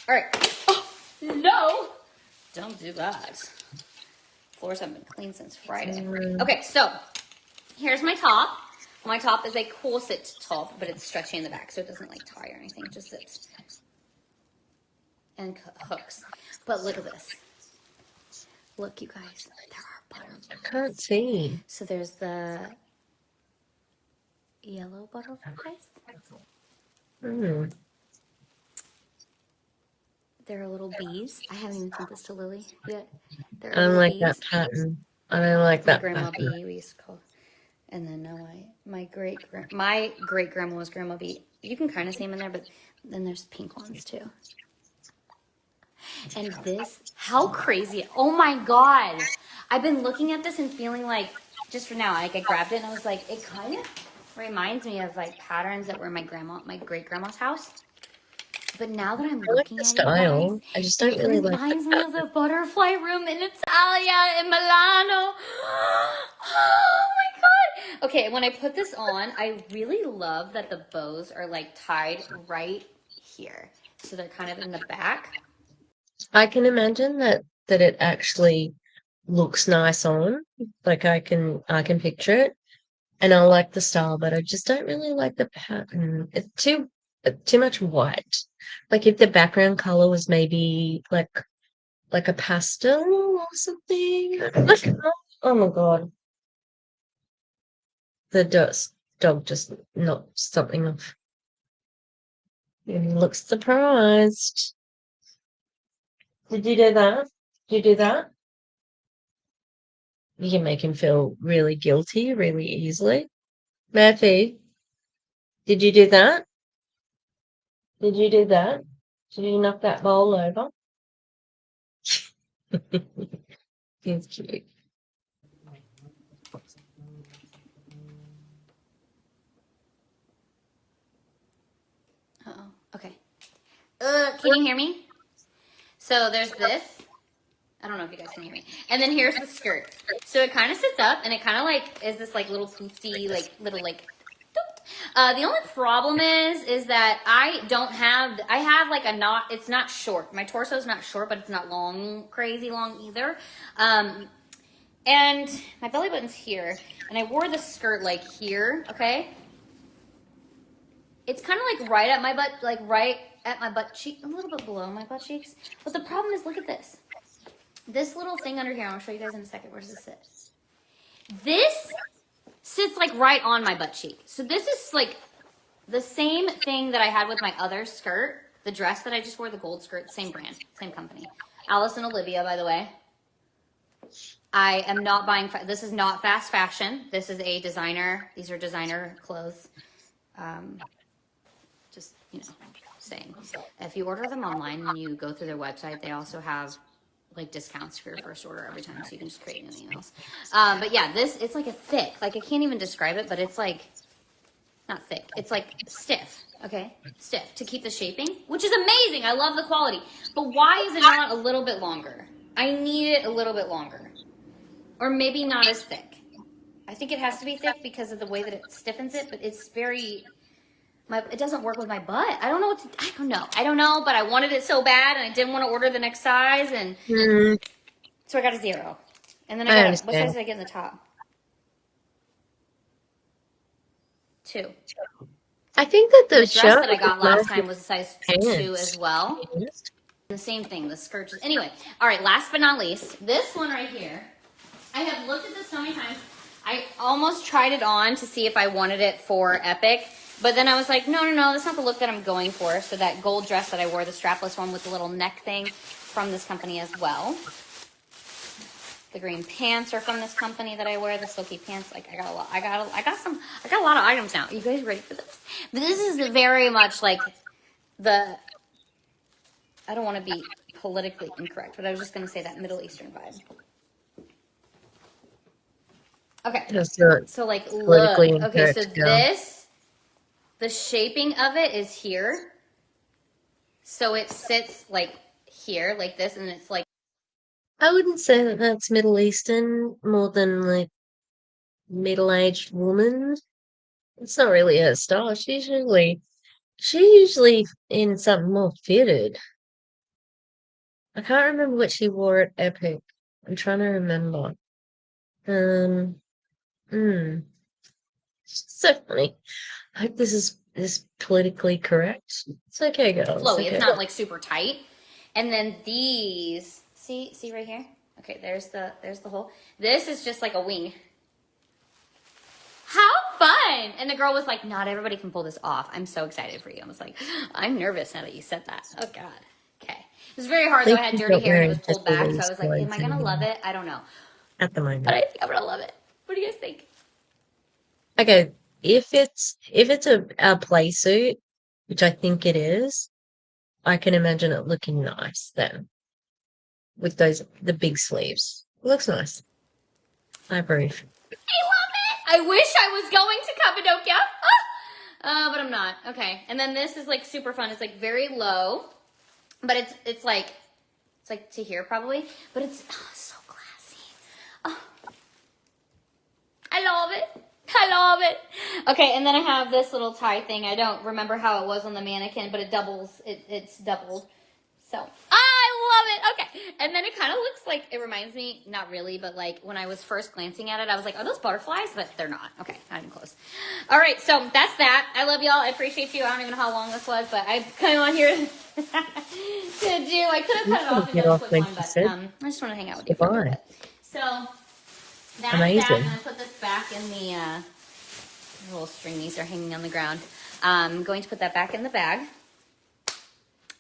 All right. Oh, no. Don't do that. Floors haven't been clean since Friday. Okay, so here's my top. My top is a corset top, but it's stretchy in the back, so it doesn't like tie or anything. It just zips and hooks. But look at this. Look, you guys. There are butterflies. I can't see. So there's the yellow butterflies. There are little bees. I haven't even sent this to Lily yet. I don't like that pattern. I don't like that grandma pattern. bee, we used to call. And then now my great grandma was grandma bee. You can kind of see them in there, but then there's pink ones too. And this, how crazy! Oh my god! I've been looking at this and feeling like, just for now, like I grabbed it and I was like, it kind of reminds me of like patterns that were in my great grandma's house. But now that I'm looking at it, guys, I just don't really like it. It reminds me of the butterfly room in Italia, in Milano. Oh my god! Okay, when I put this on, I really love that the bows are like tied right here. So they're kind of in the back. I can imagine that it actually looks nice on. Like I can picture it, and I like the style, but I just don't really like the pattern. It's too much white. Like if the background color was maybe like a pastel or something. Like, oh my god, the dog just knocked something off. He looks surprised. Did you do that? Did you do that? You can make him feel really guilty really easily. Murphy, did you do that? Did you do that? Did you knock that bowl over? He's cute. Uh-oh. Okay. Can you hear me? So there's this. I don't know if you guys can hear me. And then here's the skirt. So it kind of sits up, and it kind of like is this like little poofy, like little like. The only problem is that I have like a knot. It's not short. My torso is not short, but it's not long, crazy long either. And my belly button's here, and I wore the skirt like here. Okay. It's kind of like right at my butt, like right at my butt cheek, a little bit below my butt cheeks. But the problem is, look at this. This little thing under here, I'll show you guys in a second. Where does this sit? This sits like right on my butt cheek. So this is like the same thing that I had with my other skirt, the dress that I just wore, the gold skirt, same brand, same company. Alice and Olivia, by the way. I am not buying. This is not fast fashion. This is a designer. These are designer clothes. Um, just saying. If you order them online and you go through their website, they also have like discounts for your first order every time, so you can just create new emails. But yeah, it's like a thick. Like I can't even describe it, but it's like not thick. It's like stiff. Okay, stiff to keep the shaping, which is amazing. I love the quality. But why is it not a little bit longer? I need it a little bit longer. Or maybe not as thick. I think it has to be thick because of the way that it stiffens it, but it's very, it doesn't work with my butt. I don't know I don't know, but I wanted it so bad and I didn't want to order the next size, and so I got a 0. And then I what size understand. did I get in the top? 2. I think that And the the dress shirt that I is got last mostly time was a size 2 as pants. well. The same thing, the skirt. Anyway, all right, last but not least, this one right here. I have looked at this so many times. I almost tried it on to see if I wanted it for Epic, but then I was like, no, that's not the look that I'm going for. So that gold dress that I wore, the strapless one with the little neck thing, from this company as well. The green pants are from this company that I wear, the silky pants. Like I got a lot of items now. Are you guys ready for this? But this is very much like I don't want to be politically incorrect, but I was just going to say that Middle Eastern vibe. Okay. That's not So like, politically look. Okay, so incorrect, girl. the shaping of it is here. So it sits like here, like this, and it's like. I wouldn't say that that's Middle Eastern more than like middle-aged woman. It's not really her style. She usually in something more fitted. I can't remember what she wore at Epic. I'm trying to remember. Um, hmm. So funny. I hope this politically correct. It's okay, girl. It's Flowy. It's okay. not like super tight. And then these, see right here? Okay, there's the hole. This is just like a wing. How fun! And the girl was like, not everybody can pull this off. I'm so excited for you. I was like, I'm nervous now that you said that. Oh God. Okay. It was very hard At though. least I had she's dirty not hair and it was wearing pulled Jessie back. So I Lee's was like, am clothes I gonna love anymore it? I don't know. at the But I moment. think I'm gonna love it. What do you guys think? Okay, if it's a play suit, which I think it is, I can imagine it looking nice then with the big sleeves. It looks nice. I approve. I love it. I wish I was going to Cappadocia. But I'm not. Okay. And then this is like super fun. It's like very low, but it's like to here probably, but it's so classy. Oh, I love it. I love it. Okay, and then I have this little tie thing. I don't remember how it was on the mannequin, but it doubles. It's doubled. So I love it. Okay, and then it kind of looks like, it reminds me, not really, but like when I was first glancing at it, I was like, are those butterflies? But they're not. Okay, not even close. All right, so that's that. I love y'all. I appreciate you. I don't even know how long this was, but I came on here to do. I could have cut it off and Get done a off quick when one, she but said I just want to hang out with you for a little goodbye. bit. So that's that. I'm Amazing. gonna put this back in the little string. These are hanging on the ground. I'm going to put that back in the bag.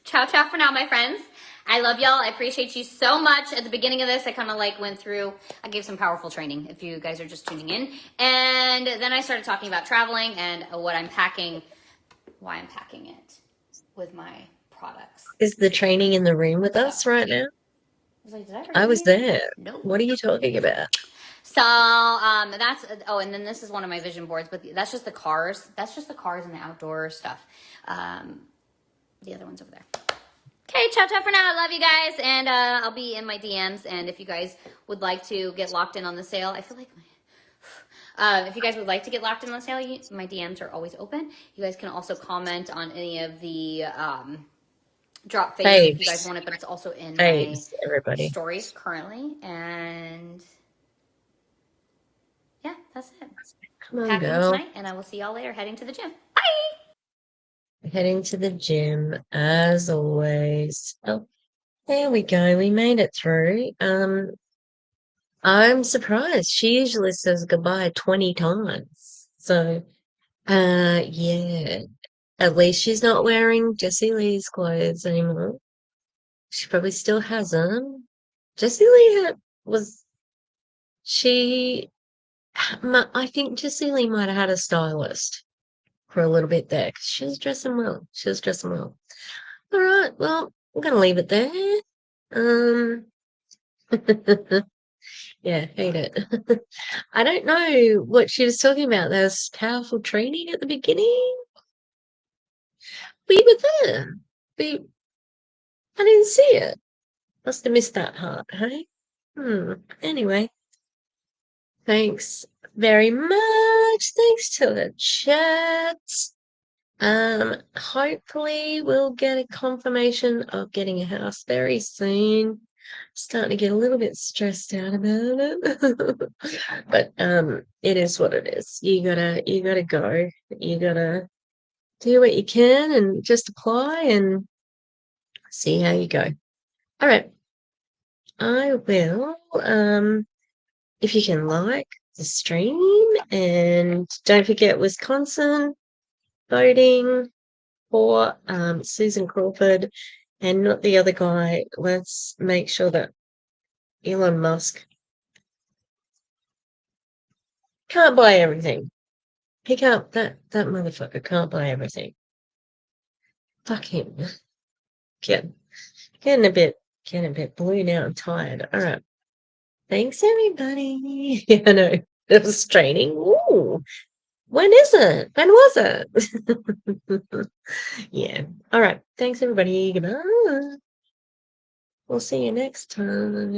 Ciao, ciao for now, my friends. I love y'all. I appreciate you so much. At the beginning of this, I kind of like went through, I gave some powerful training if you guys are just tuning in. And then I started talking about traveling and what I'm packing, why I'm packing it with my products. Is the training in the room with So, us right now? I was like, did I I forget was anything? there. No. What are you talking about? So that's, and then this is one of my vision boards, but that's just the cars. That's just the cars and the outdoor stuff. The other one's over there. Okay, ciao, ciao for now. I love you guys, and I'll be in my DMs. And if you guys would like to get locked in on the sale, I feel like if you guys would like to get locked in on the sale, my DMs are always open. You guys can also comment on any of the drop faves if you guys want it, but it's also in my Everybody. stories currently. And yeah, that's it. Come on, Packing girl. tonight, and I will see y'all later heading to the gym. Bye! Heading to the gym as always. Oh, there we go. We made it through. I'm surprised. She usually says goodbye 20 times. So, yeah. At least she's not wearing Jessie Lee's clothes anymore. She probably still has them. Jessie Lee was I think Gisele might have had a stylist for a little bit there 'cause she was dressing well. She was dressing well. All right, well, I'm gonna leave it there. Um, yeah, hate it. I don't know what she was talking about. There's powerful training at the beginning. We were there. We, I didn't see it. Must have missed that part, hey? Anyway, thanks very much. Thanks to the chat. Hopefully we'll get a confirmation of getting a house very soon. Starting to get a little bit stressed out about it. But it is what it is. You gotta go. You gotta do what you can and just apply and see how you go. All right. I will if you can like the stream, and don't forget Wisconsin voting for Susan Crawford and not the other guy. Let's make sure that Elon Musk can't buy everything. He can't. That motherfucker can't buy everything. Fuck him. Get, getting a bit blue now. I'm tired. All right. Thanks, everybody. Yeah, I know. It was straining. Ooh. When is it? When was it? Yeah. All right. Thanks, everybody. Goodbye. We'll see you next time.